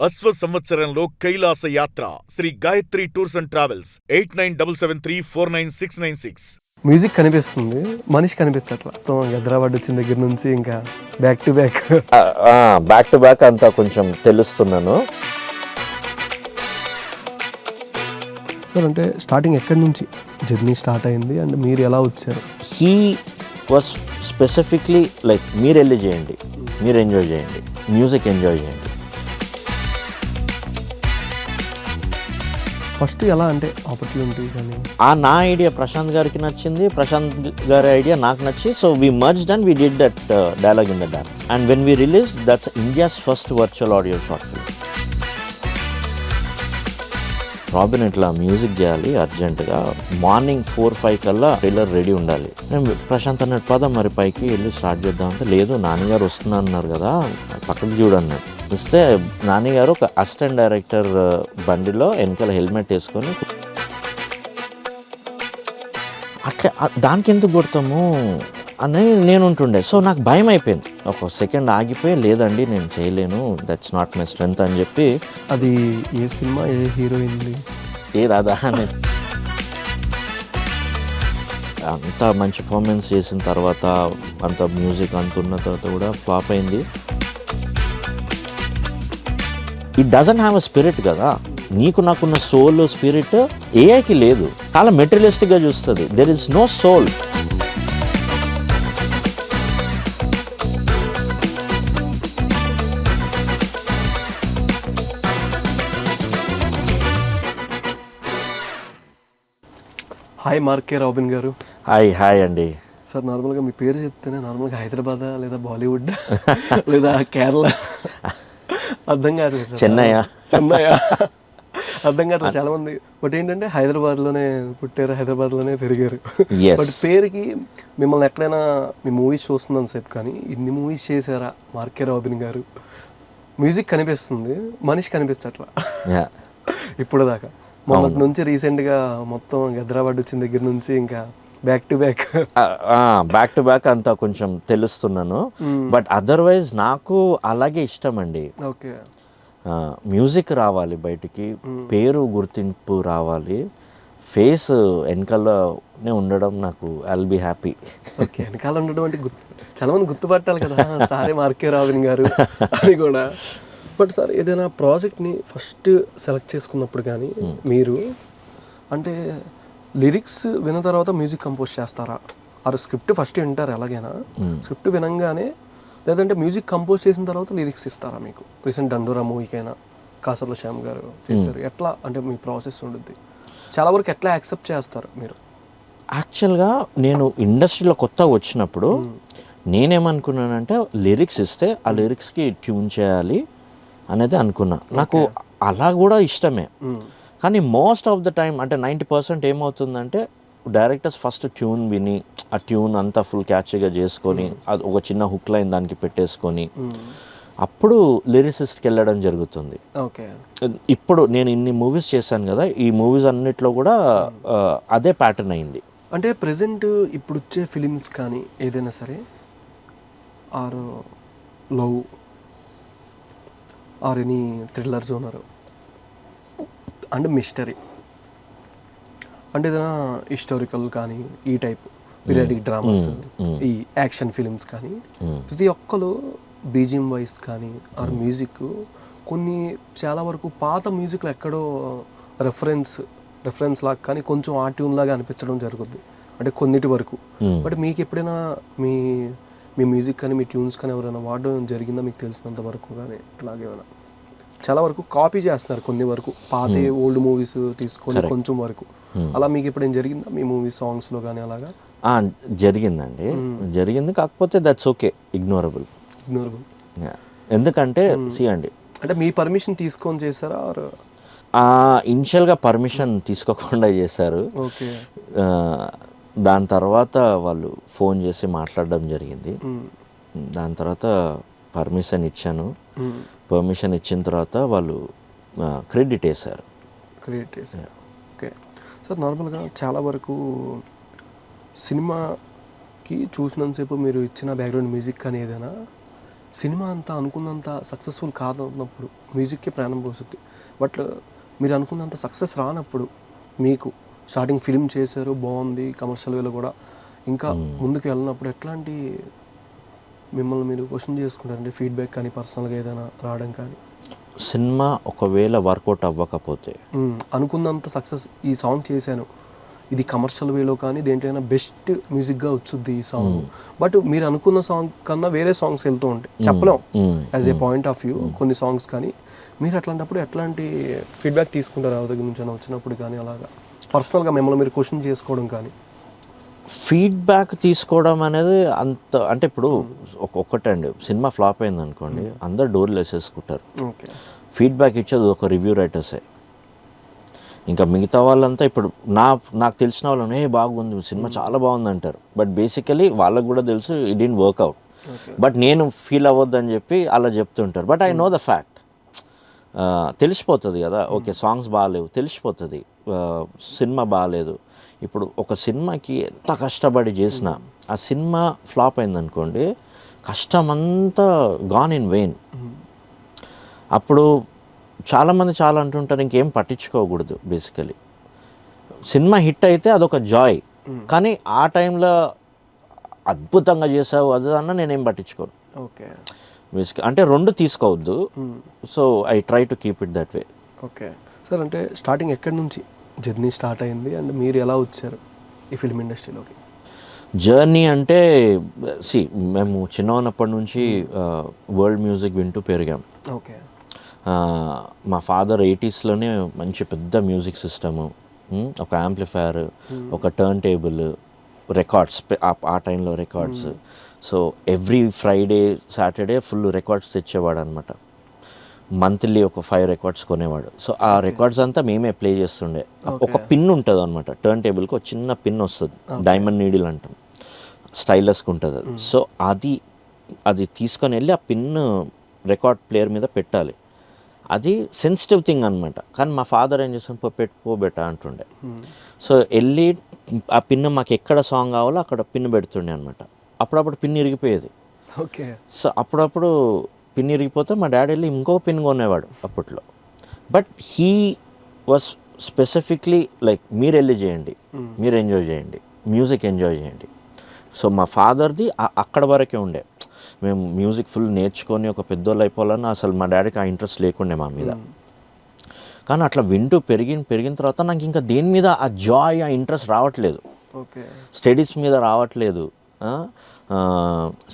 అశ్వ సంవత్సరంలో కైలాస యాత్ర Shri Gayatri tours and travels 8977349696. Music కనిపిస్తుంది, మనిషి కనిపించట్లా. హైదరాబాద్ వచ్చిన దగ్గర నుంచి ఇంకా బ్యాక్ టు బ్యాక్ అంతా కొంచెం తెలుస్తున్నాను. సార్ అంటే స్టార్టింగ్ ఎక్కడి నుంచి జర్నీ స్టార్ట్ అయింది అండ్ మీరు ఎలా వచ్చారు? హీ వాస్ స్పెసిఫిక్లీ లైక్ మీరు వెళ్ళి చేయండి, మీరు ఎంజాయ్ చేయండి, మ్యూజిక్ ఎంజాయ్ చేయండి. ఫస్ట్ ఎలా అంటే ఆపర్చునిటీ కానీ నా ఐడియా ప్రశాంత్ గారికి నచ్చింది, ప్రశాంత్ గారి ఐడియా నాకు నచ్చి, so we merged and we did that dialogue in the dam. And when we release that's India's first virtual audio short film. Robin ఇట్లా మ్యూజిక్ చేయాలి అర్జెంటుగా, మార్నింగ్ 4-5 కల్లా ట్రైలర్ రెడీ ఉండాలి. నేను ప్రశాంత్ అన్నట్టు పద మరి పైకి వెళ్ళి స్టార్ట్ చేద్దాం అంటే, లేదు నాన్నగారు వస్తున్నారు అన్నారు కదా పక్కకు చూడన్నాడు. ఇస్తే నాన్నగారు ఒక అసిస్టెంట్ డైరెక్టర్ బండిలో వెనకాల హెల్మెట్ వేసుకొని, అట్లా దానికి ఎందుకు కొడతాము అని నేను ఉంటుండే. సో నాకు భయం అయిపోయింది. ఒక సెకండ్ ఆగిపోయి, లేదండి నేను చేయలేను, దట్స్ నాట్ మై స్ట్రెంత్ అని చెప్పి. అది ఏ సినిమా, ఏ హీరోయిన్, ఏ రాదా అని అంత మంచి పర్ఫార్మెన్స్ చేసిన తర్వాత, అంత మ్యూజిక్ అంత ఉన్న తర్వాత కూడా ఫ్లాప్ అయింది. It doesn't have a spirit కదా. నీకు నాకున్న సోల్ స్పిరిట్ ఏఐకి లేదు, చాలా మెటీరియలిస్టిక్గా చూస్తుంది. There is no soul. Hi Mark K Robin గారు. హాయ్ అండి. సార్ నార్మల్గా మీ పేరు చెప్తేనే నార్మల్గా హైదరాబాద్ లేదా బాలీవుడ్ లేదా కేరళ అర్థం కాదు. చెన్నై అర్థం కాదు చాలా మంది. బట్ ఏంటంటే హైదరాబాద్లోనే పుట్టారు, హైదరాబాద్లోనే పెరిగారు. బట్ పేరుకి మిమ్మల్ని ఎక్కడైనా మీ మూవీస్ చూస్తున్నాను సేపు, కానీ ఇన్ని మూవీస్ చేశారా మార్కే రాబిన్ గారు? మ్యూజిక్ కనిపిస్తుంది, మనిషి కనిపించట్లా ఇప్పుడు దాకా. మొన్నటి నుంచి రీసెంట్గా మొత్తం హైదరాబాద్ వచ్చిన దగ్గర నుంచి ఇంకా బ్యాక్ టు బ్యాక్ అంతా కొంచెం తెలుస్తున్నాను. బట్ అదర్వైజ్ నాకు అలాగే ఇష్టం అండి. ఓకే, మ్యూజిక్ రావాలి బయటికి, పేరు గుర్తింపు రావాలి, ఫేస్ వెనకాలనే ఉండడం నాకు ఐల్ బి హ్యాపీ. ఓకే, వెనకాల ఉండడం అంటే చాలా మంది గుర్తుపట్టాలి కదా, సారే మార్కే రాబిన్ గారు అది కూడా. బట్ సార్ ఏదైనా ప్రాజెక్ట్ని ఫస్ట్ సెలెక్ట్ చేసుకున్నప్పుడు కానీ మీరు అంటే లిరిక్స్ విన్న తర్వాత మ్యూజిక్ కంపోజ్ చేస్తారా? ఆ స్క్రిప్ట్ ఫస్ట్ వింటారు ఎలాగైనా, స్క్రిప్ట్ వినంగానే, లేదంటే మ్యూజిక్ కంపోజ్ చేసిన తర్వాత లిరిక్స్ ఇస్తారా మీకు? రీసెంట్ దండోరా మూవీకైనా కాసర్ల శ్యామ్ గారు చేశారు, ఎట్లా అంటే మీ ప్రాసెస్ ఉంటుంది? చాలా వరకు ఎట్లా యాక్సెప్ట్ చేస్తారు మీరు? యాక్చువల్గా నేను ఇండస్ట్రీలో కొత్తగా వచ్చినప్పుడు నేనేమనుకున్నానంటే, లిరిక్స్ ఇస్తే ఆ లిరిక్స్కి ట్యూన్ చేయాలి అనేది అనుకున్నా. నాకు అలా కూడా ఇష్టమే, కానీ మోస్ట్ ఆఫ్ ద టైం అంటే 90% ఏమవుతుందంటే, డైరెక్టర్స్ ఫస్ట్ ట్యూన్ విని ఆ ట్యూన్ అంతా ఫుల్ క్యాచీగా చేసుకొని అది ఒక చిన్న హుక్ లైన్ దానికి పెట్టేసుకొని అప్పుడు లిరిసిస్ట్కి వెళ్ళడం జరుగుతుంది. ఓకే, ఇప్పుడు నేను ఇన్ని మూవీస్ చేశాను కదా, ఈ మూవీస్ అన్నిట్లో కూడా అదే ప్యాటర్న్ అయింది. అంటే ప్రజెంట్ ఇప్పుడు వచ్చే ఫిలిమ్స్ కానీ ఏదైనా సరే, or love or any thriller genre and mystery, అంటే ఏదైనా హిస్టారికల్ కానీ ఈ టైప్ పీరియాడిక్ డ్రామాస్, ఈ యాక్షన్ ఫిలిమ్స్ కానీ, ప్రతి ఒక్కరు బీజిఎం వాయిస్ కానీ ఆర్ మ్యూజిక్ కొన్ని చాలా వరకు పాత మ్యూజిక్లో ఎక్కడో రెఫరెన్స్ లాగా కానీ కొంచెం ఆ ట్యూన్ లాగా అనిపించడం జరుగుద్ది, అంటే కొన్నిటి వరకు. బట్ మీకు ఎప్పుడైనా మీ మ్యూజిక్ కానీ మీ ట్యూన్స్ కానీ ఎవరైనా వాడడం జరిగిందా మీకు తెలిసినంత వరకు? కానీ ఇట్లాగేమైనా చాలా వరకు కాపీ చేస్తున్నారు కొన్ని వరకు, పాత ఓల్డ్ మూవీస్ తీసుకొని కొంచెం వరకు, అలా మీకు ఎప్పుడైనా జరిగిందా మీ మూవీ సాంగ్స్లో కానీ అలాగా? జరిగిందండి, జరిగింది. కాకపోతే దట్స్ ఓకే, ఇగ్నోరబుల్. ఎందుకంటే అండి, అంటే మీ పర్మిషన్ తీసుకొని చేశారా? ఇనిషియల్గా పర్మిషన్ తీసుకోకుండా చేశారు. ఓకే, దాని తర్వాత వాళ్ళు ఫోన్ చేసి మాట్లాడడం జరిగింది. దాని తర్వాత పర్మిషన్ ఇచ్చాను. పర్మిషన్ ఇచ్చిన తర్వాత వాళ్ళు క్రెడిట్ వేశారు. ఓకే సార్, నార్మల్గా చాలా వరకు సినిమాకి చూసినంతసేపు మీరు ఇచ్చిన బ్యాక్గ్రౌండ్ మ్యూజిక్ కానీ ఏదైనా సినిమా అంతా అనుకున్నంత సక్సెస్ఫుల్ కాదన్నప్పుడు మ్యూజిక్కి ప్రాణం పోస్తుంది. బట్ మీరు అనుకున్నంత సక్సెస్ రానప్పుడు మీకు స్టార్టింగ్ ఫిల్మ్ చేశారు, బాగుంది, కమర్షియల్ వేలో కూడా ఇంకా ముందుకు వెళ్ళినప్పుడు ఎట్లాంటి మిమ్మల్ని మీరు క్వశ్చన్ చేసుకుంటారంటే ఫీడ్బ్యాక్ కానీ పర్సనల్గా ఏదైనా రావడం కానీ? సినిమా ఒకవేళ వర్కౌట్ అవ్వకపోతే అనుకున్నంత సక్సెస్ ఈ సాంగ్ చేశాను, ఇది కమర్షియల్ వేలో కానీ దేంట్లోనైనా బెస్ట్ మ్యూజిక్గా వచ్చుద్ది ఈ సాంగ్, బట్ మీరు అనుకున్న సాంగ్ కన్నా వేరే సాంగ్స్ వెళ్తూ ఉంటాయి, చెప్పలేం as a point of view కొన్ని సాంగ్స్. కానీ మీరు అట్లాంటప్పుడు ఎట్లాంటి ఫీడ్బ్యాక్ తీసుకుంటారు ఎవరి దగ్గర నుంచి వచ్చినప్పుడు కానీ, అలాగా పర్సనల్గా మిమ్మల్ని మీరు క్వశ్చన్ చేసుకోవడం కానీ? ఫీడ్బ్యాక్ తీసుకోవడం అనేది అంత అంటే ఇప్పుడు ఒక్కటండి, సినిమా ఫ్లాప్ అయింది అనుకోండి, అందరు డోర్లు వేసేసుకుంటారు. ఓకే, ఫీడ్బ్యాక్ ఇచ్చేది ఒక రివ్యూ రైటర్సే. ఇంకా మిగతా వాళ్ళంతా ఇప్పుడు నాకు తెలిసిన వాళ్ళు బాగుంది, సినిమా చాలా బాగుంది అంటారు. బట్ బేసికలీ వాళ్ళకు కూడా తెలుసు ఇట్ డిడ్ంట్ వర్క్అవుట్. బట్ నేను ఫీల్ అవ్వద్దని చెప్పి అలా చెప్తుంటారు. But I know the fact, తెలిసిపోతుంది కదా, ఓకే సాంగ్స్ బాగాలేవు తెలిసిపోతుంది, సినిమా బాగాలేదు. ఇప్పుడు ఒక సినిమాకి ఎంత కష్టపడి చేసినా ఆ సినిమా ఫ్లాప్ అయిందనుకోండి, కష్టమంతా గాన్ ఇన్ వెయిన్. అప్పుడు చాలామంది చాలా అంటుంటారు ఇంకేం పట్టించుకోకూడదు. బేసికలీ సినిమా హిట్ అయితే అదొక జాయ్, కానీ ఆ టైంలో అద్భుతంగా చేసావు అది అన్న నేనేం పట్టించుకోను. ఓకే, బేసిక్ అంటే రెండు తీసుకోవద్దు. So I try to keep it that way. Okay sir, అంటే స్టార్టింగ్ ఎక్కడి నుంచి జర్నీ స్టార్ట్ అయింది అండ్ మీరు ఎలా వచ్చారు ఈ ఫిల్మ్ ఇండస్ట్రీలోకి? జర్నీ అంటే మేము చిన్న ఉన్నప్పటి నుంచి వరల్డ్ మ్యూజిక్ వింటూ పెరిగాం. ఓకే, మా ఫాదర్ 80sలోనే మంచి పెద్ద మ్యూజిక్ సిస్టము, ఒక యాంప్లిఫైయర్, ఒక టర్న్ టేబుల్, రికార్డ్స్, ఆ టైంలో records. So every Friday Saturday full records తెచ్చేవాడు అనమాట. మంత్లీ ఒక 5 రికార్డ్స్ కొనేవాడు. సో ఆ రికార్డ్స్ అంతా మేమే ప్లే చేస్తుండే. ఒక పిన్ ఉంటుంది అనమాట, టర్న్ టేబుల్కి ఒక చిన్న పిన్ వస్తుంది, డైమండ్ నీడిల్ అంటాం, స్టైలస్కి ఉంటుంది అది. సో అది తీసుకొని వెళ్ళి ఆ పిన్ రికార్డ్ ప్లేయర్ మీద పెట్టాలి. అది సెన్సిటివ్ థింగ్ అనమాట. కానీ మా ఫాదర్ ఏం చేస్తాను, పెట్టుకోబెట్ట అంటుండే. సో వెళ్ళి ఆ పిన్ మాకు ఎక్కడ సాంగ్ కావాలో అక్కడ పిన్ పెడుతుండే అనమాట. అప్పుడప్పుడు పిన్ ఇరిగిపోయేది. ఓకే, సో అప్పుడప్పుడు పిన్ ఇరిగిపోతే మా డాడీ వెళ్ళి ఇంకో పిన్ కొనేవాడు అప్పట్లో. But he was specifically like మీరు వెళ్ళి చేయండి, మీరు ఎంజాయ్ చేయండి, మ్యూజిక్ ఎంజాయ్ చేయండి. సో మా ఫాదర్ది అక్కడ వరకే ఉండే. మేము మ్యూజిక్ ఫుల్ నేర్చుకొని ఒక పెద్దోళ్ళు అయిపోవాలని అసలు మా డాడీకి ఆ ఇంట్రెస్ట్ లేకుండే మా మీద. కానీ అట్లా వింటూ పెరిగిన తర్వాత నాకు ఇంకా దేని మీద ఆ జాయ్, ఆ ఇంట్రెస్ట్ రావట్లేదు. ఓకే, స్టడీస్ మీద రావట్లేదు,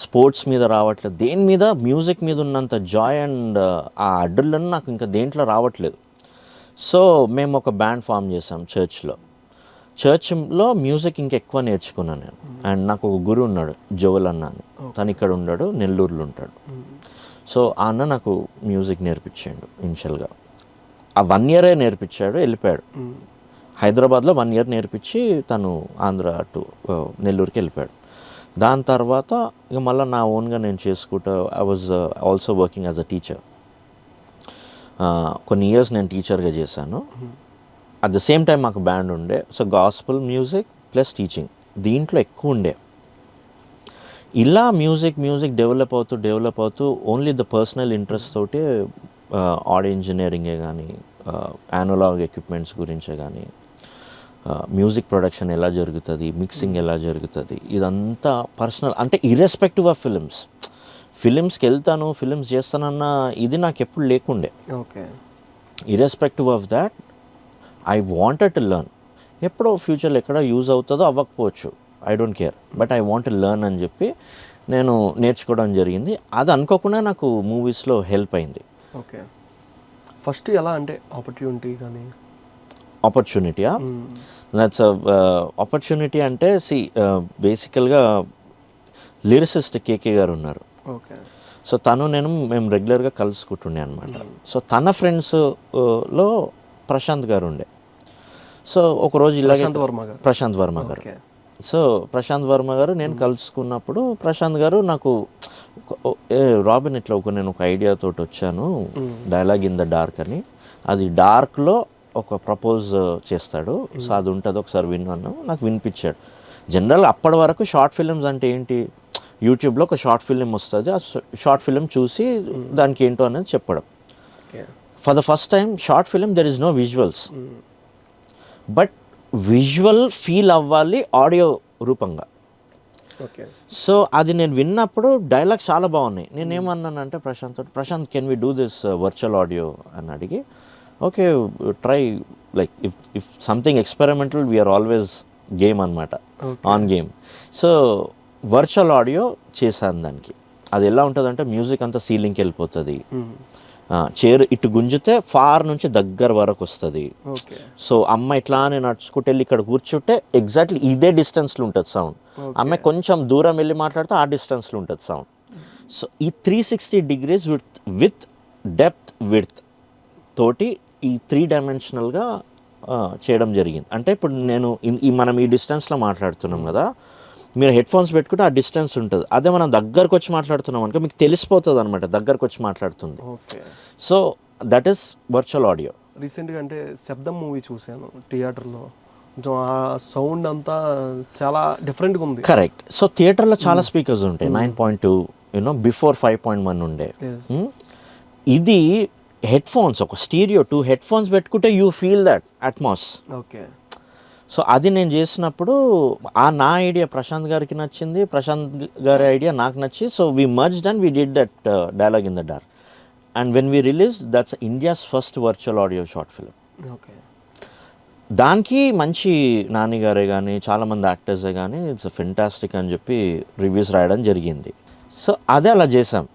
స్పోర్ట్స్ మీద రావట్లేదు, దేని మీద మ్యూజిక్ మీద ఉన్నంత జాయ్ అండ్ ఆ అడ్డులను నాకు ఇంకా దేంట్లో రావట్లేదు. సో మేము ఒక బ్యాండ్ ఫామ్ చేసాం చర్చ్లో మ్యూజిక్ ఇంకెక్కువ నేర్చుకున్నాను నేను. అండ్ నాకు ఒక గురువు ఉన్నాడు, జోవల్ అన్న అని, తను ఇక్కడ ఉన్నాడు, నెల్లూరులో ఉంటాడు. సో ఆ అన్న నాకు మ్యూజిక్ నేర్పించాడు ఇనిషియల్గా. ఆ 1 year నేర్పించాడు, వెళ్ళిపోయాడు. హైదరాబాద్లో 1 year నేర్పించి తను ఆంధ్ర టు నెల్లూరుకి వెళ్ళిపోయాడు. దాని తర్వాత ఇక మళ్ళీ నా ఓన్గా నేను చేసుకుంటా. I was also working as a teacher. కొన్ని ఇయర్స్ నేను టీచర్గా చేశాను. అట్ ద సేమ్ టైం మాకు బ్యాండ్ ఉండే. So gospel music plus teaching దీంట్లో ఎక్కువ ఉండే. ఇలా మ్యూజిక్ డెవలప్ అవుతూ ఓన్లీ ద పర్సనల్ ఇంట్రెస్ట్ తోటి ఆడియో ఇంజనీరింగే కానీ, యానలాగ్ ఎక్విప్మెంట్స్ గురించే కానీ, మ్యూజిక్ ప్రొడక్షన్ ఎలా జరుగుతుంది, మిక్సింగ్ ఎలా జరుగుతుంది, ఇదంతా పర్సనల్. అంటే ఇర్రెస్పెక్టివ్ ఆఫ్ ఫిలిమ్స్కి వెళ్తాను, ఫిలిమ్స్ చేస్తానన్న ఇది నాకు ఎప్పుడు లేకుండే. Okay, irrespective of that I wanted to learn. ఎప్పుడో ఫ్యూచర్లో ఎక్కడ యూజ్ అవుతుందో అవ్వకపోవచ్చు, I don't care, but I want to learn అని చెప్పి నేను నేర్చుకోవడం జరిగింది. అది అనుకోకుండా నాకు మూవీస్లో హెల్ప్ అయింది. ఓకే, ఫస్ట్ ఎలా అంటే ఆపర్చునిటీయా? దట్స్ ఆపర్చునిటీ అంటే బేసికల్గా లిరిసిస్ట్ కేకే గారు ఉన్నారు. ఓకే, సో మేము రెగ్యులర్గా కలుసుకుంటుండే అనమాట. సో తన ఫ్రెండ్స్లో ప్రశాంత్ గారు ఉండే. సో ఒకరోజు ఇలాగే ప్రశాంత్ వర్మ గారు. సో ప్రశాంత్ వర్మ గారు నేను కలుసుకున్నప్పుడు ప్రశాంత్ గారు నాకు రాబిన్ ఇట్లా నేను ఒక ఐడియాతో వచ్చాను, డైలాగ్ ఇన్ ద డార్క్ అని. అది డార్క్లో ఒక ప్రపోజ్ చేస్తాడు. సో అది ఉంటుంది, ఒకసారి విన్నాను, నాకు వినిపించాడు. జనరల్గా అప్పటి వరకు షార్ట్ ఫిలిమ్స్ అంటే ఏంటి, యూట్యూబ్లో ఒక షార్ట్ ఫిలిం వస్తుంది, ఆ షార్ట్ ఫిలిం చూసి దానికి ఏంటో అనేది చెప్పడం. Okay. For the first time short film there is no visuals, but visual feel అవ్వాలి ఆడియో రూపంగా. ఓకే. సో అది నేను విన్నప్పుడు డైలాగ్స్ చాలా బాగున్నాయి. నేనేమన్నానంటే Prashant can we do this virtual audio అని అడిగి, okay try, like if something experimental we're always game అనమాట, on game. So virtual audio చేశాను దానికి. అది ఎలా ఉంటుందంటే మ్యూజిక్ అంతా సీలింగ్కి వెళ్ళిపోతుంది, చైర్ ఇటు గుంజితే ఫార్ నుంచి దగ్గర వరకు వస్తుంది. సో అమ్మ ఇట్లా అని నడుచుకుంటూ వెళ్ళి ఇక్కడ కూర్చుంటే ఎగ్జాక్ట్లీ ఇదే డిస్టెన్స్లో ఉంటుంది సౌండ్. అమ్మాయి కొంచెం దూరం వెళ్ళి మాట్లాడితే ఆ డిస్టెన్స్లో ఉంటుంది సౌండ్. సో ఈ 360 degrees విత్ డెప్త్ విడ్త్ తోటి ఈ 3 dimensionalగా చేయడం జరిగింది. అంటే ఇప్పుడు నేను మనం ఈ డిస్టెన్స్లో మాట్లాడుతున్నాం కదా, మీరు హెడ్ ఫోన్స్ పెట్టుకుంటే ఆ డిస్టెన్స్ ఉంటుంది. అదే మనం దగ్గరకు వచ్చి మాట్లాడుతున్నాం అనుకో మీకు తెలిసిపోతుంది అనమాట దగ్గరకు వచ్చి మాట్లాడుతుంది. So that is virtual audio. రీసెంట్గా అంటే శబ్దం మూవీ చూశాను థియేటర్లో, కొంచెం ఆ సౌండ్ అంతా చాలా డిఫరెంట్గా ఉంది. కరెక్ట్. సో థియేటర్లో చాలా స్పీకర్స్ ఉంటాయి, 9.2 బిఫోర్ 5.1 ఉండే. ఇది హెడ్ ఫోన్స్, ఒక స్టీరియో 2 హెడ్ ఫోన్స్ పెట్టుకుంటే you feel that Atmos. Okay. So అది నేను చేసినప్పుడు నా ఐడియా ప్రశాంత్ గారికి నచ్చింది, ప్రశాంత్ గారి ఐడియా నాకు నచ్చి, so we merged and we did that dialogue in the dark. And when we release that's India's first virtual audio short film. Okay. దానికి మంచి నాని గారే కానీ చాలామంది యాక్టర్సే కానీ ఇట్స్ ఫెంటాస్టిక్ అని చెప్పి రివ్యూస్ రాయడం జరిగింది. సో అదే అలా చేసాం.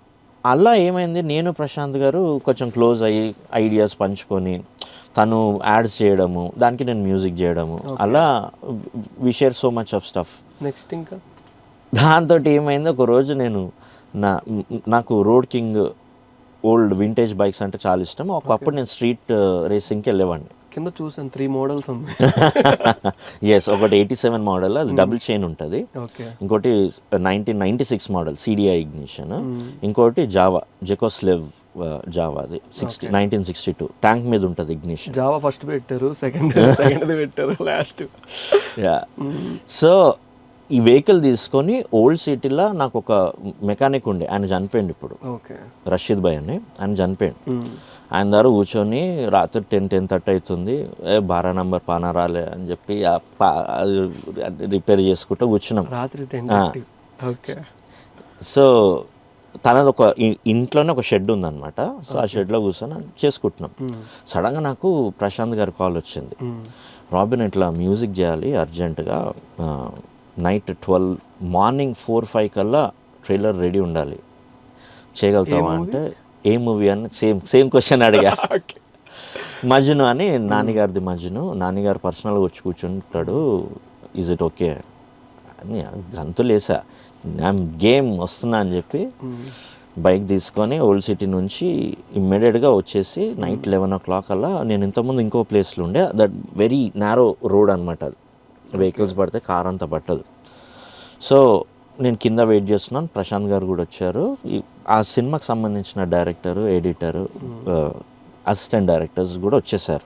అలా ఏమైంది, నేను ప్రశాంత్ గారు కొంచెం క్లోజ్ అయ్యి ఐడియాస్ పంచుకొని, తను యాడ్స్ చేయడము, దానికి నేను మ్యూజిక్ చేయడము, అలా we share so much of stuff. Next ఇంకా దాంతో ఏమైంది, ఒక రోజు నేను నాకు road king old vintage bikes అంటే చాలా ఇష్టం. ఒకప్పుడు నేను స్ట్రీట్ రేసింగ్కి వెళ్ళేవాడిని. కింద చూసాను 3 మోడల్స్ ఉన్నాయి. ఎస్, ఒకటి 87 మోడల్, అది డబుల్ చైన్ ఉంటుంది. ఇంకోటి 1996 మోడల్ సిడిఐ ఇగ్నిషన్. ఇంకోటి జావా జెకోస్లెవ్ జావా, అది 1962 ట్యాంక్ మీద ఉంటుంది ఇగ్నిషన్. జావా ఫస్ట్ పెట్టారు, సెకండ్ పెట్టారు, లాస్ట్. సో ఈ వెహికల్ తీసుకొని ఓల్డ్ సిటీలో నాకు ఒక మెకానిక్ ఉండే, ఆయన చనిపోయింది ఇప్పుడు, రషీద్ భాయ్ అని, ఆయన చనిపోయింది. ఆయన దగ్గర కూర్చొని రాత్రి 10-10:30 అవుతుంది, 12 నంబర్ పానా రాలే అని చెప్పి రిపేర్ చేసుకుంటూ కూర్చున్నాం రాత్రి. సో తనది ఒక ఇంట్లోనే ఒక షెడ్ ఉందన్నమాట. సో ఆ షెడ్లో కూర్చొని చేసుకుంటున్నాం. సడన్గా నాకు ప్రశాంత్ గారి కాల్ వచ్చింది, రాబిన్ ఇట్లా మ్యూజిక్ చేయాలి అర్జెంటుగా, నైట్ 12 మార్నింగ్ 4-5 కల్లా ట్రైలర్ రెడీ ఉండాలి, చేయగలుగుతావా అంటే ఏ మూవీ అని సేమ్ క్వశ్చన్ అడిగా. మజ్ను అని, నానిగారిది మజ్ను, నానిగారు పర్సనల్గా వచ్చి కూర్చుంటాడు, ఈజ్ ఇట్ ఓకే అని గంతులేసా, గేమ్ వస్తున్నా అని చెప్పి బైక్ తీసుకొని ఓల్డ్ సిటీ నుంచి ఇమ్మీడియట్గా వచ్చేసి నైట్ 11 o'clock అలా, నేను ఇంతకుముందు ఇంకో ప్లేస్లో ఉండే, దట్ వెరీ నారో రోడ్ అనమాట, అది వెహికల్స్ పడితే కార్ అంతా పట్టదు. సో నేను కింద వెయిట్ చేస్తున్నాను, ప్రశాంత్ గారు కూడా వచ్చారు. ఆ సినిమాకి సంబంధించిన డైరెక్టరు, ఎడిటరు, అసిస్టెంట్ డైరెక్టర్స్ కూడా వచ్చేసారు.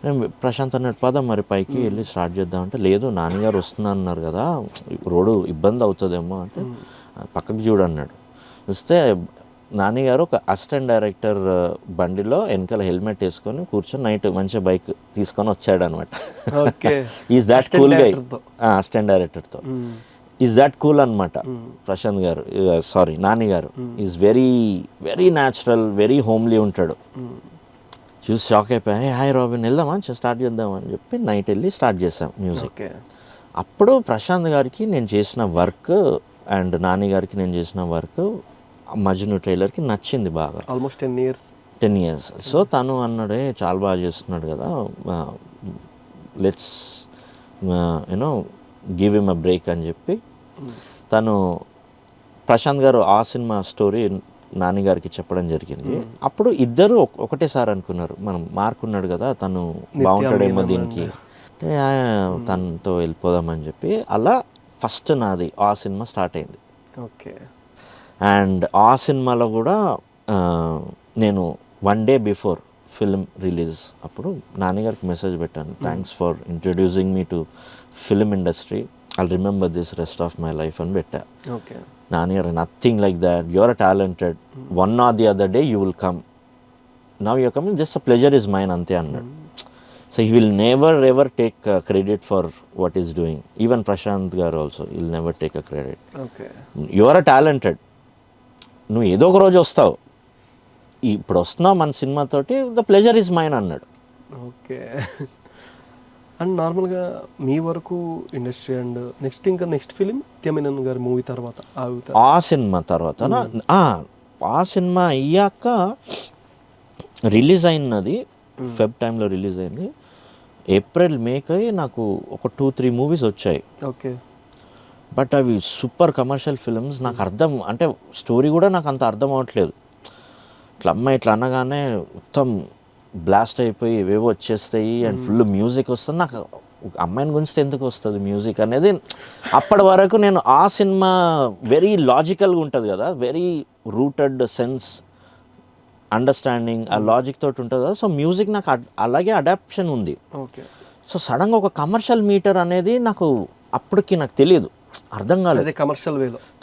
నేను ప్రశాంత్ అన్నట్టు పద మరి పైకి వెళ్ళి స్టార్ట్ చేద్దామంటే, లేదు నాన్నగారు వస్తున్నారు కదా, రోడ్డు ఇబ్బంది అవుతుందేమో అంటే, పక్కకు చూడన్నాడు. వస్తే నాన్నగారు ఒక అసిస్టెంట్ డైరెక్టర్ బండిలో వెనకాల హెల్మెట్ వేసుకొని కూర్చొని నైట్ మంచిగా బైక్ తీసుకొని వచ్చాడు అనమాట. Is that cool guy, assistant డైరెక్టర్తో. ఈజ్ దాట్ కూల్ అనమాట ప్రశాంత్ గారు, సారీ నాని గారు. Is very very natural, very homely ఉంటాడు. చూసి షాక్ అయిపోయా, హాయ్ రాబిన్ వెళ్దామా స్టార్ట్ చేద్దామని చెప్పి నైట్ వెళ్ళి స్టార్ట్ చేసాం మ్యూజిక్. అప్పుడు ప్రశాంత్ గారికి నేను చేసిన వర్క్ అండ్ నాని గారికి నేను చేసిన వర్క్ మజ్ను ట్రైలర్కి నచ్చింది బాగా. Almost 10 years. సో తను అన్నాడే చాలా బాగా చేస్తున్నాడు కదా, let's you know give him a break అని చెప్పి తను ప్రశాంత్ గారు ఆ సినిమా స్టోరీ నాని గారికి చెప్పడం జరిగింది. అప్పుడు ఇద్దరు ఒకటేసారి అనుకున్నారు, మనం మార్క్ ఉన్నాడు కదా తను బాగుంటాడేమో దీనికి అంటే తనతో వెళ్ళిపోదామని చెప్పి అలా ఫస్ట్ నాది ఆ సినిమా స్టార్ట్ అయింది. ఓకే. అండ్ ఆ సినిమాలో కూడా నేను 1 day బిఫోర్ ఫిల్మ్ రిలీజ్ అప్పుడు నాన్నగారికి మెసేజ్ పెట్టాను, thanks for introducing me to film industry, I'll remember this rest of my life అని పెట్టా. Okay. Nani nothing like that, you're talented, one or the other day you will come, now you're coming, just pleasure is mine అంతే అన్నాడు. So he will never ever take credit for what is doing. Even Prashant గారు also will never take a credit. Okay, you're talented, నువ్వు ఏదో ఒక రోజు వస్తావు, ఇప్పుడు వస్తున్నావు మన సినిమాతోటి, ద ప్లెజర్ ఇస్ మైన్ అన్నాడు. ఓకే. అండ్ నార్మల్గా మీ వరకు ఇండస్ట్రీ అండ్ నెక్స్ట్ ఫిలిం త్యమినన్ గారి మూవీ తర్వాత ఆ సినిమా తర్వాత ఆ సినిమా అయ్యాక రిలీజ్ అయినది ఫెబ్ టైంలో రిలీజ్ అయింది. ఏప్రిల్ మేకి నాకు ఒక 2-3 మూవీస్ వచ్చాయి. ఓకే. బట్ అవి సూపర్ కమర్షియల్ ఫిల్మ్స్. నాకు అర్థం అంటే స్టోరీ కూడా నాకు అంత అర్థం అవ్వట్లేదు. ఇట్లా అమ్మాయి ఇట్లా అనగానే మొత్తం బ్లాస్ట్ అయిపోయి ఏవేవో వచ్చేస్తాయి అండ్ ఫుల్ మ్యూజిక్ వస్తుంది. నాకు అమ్మాయిని గురించి ఎందుకు వస్తుంది మ్యూజిక్ అనేది అప్పటి వరకు నేను ఆ సినిమా వెరీ లాజికల్గా ఉంటుంది కదా, వెరీ రూటెడ్ సెన్స్ అండర్స్టాండింగ్ ఆ లాజిక్ తోటి ఉంటుంది కదా. సో మ్యూజిక్ నాకు అలాగే అడాప్షన్ ఉంది. ఓకే. సో సడన్గా ఒక కమర్షియల్ మీటర్ అనేది నాకు అప్పటికి నాకు తెలియదు, అర్థం కాలేదు.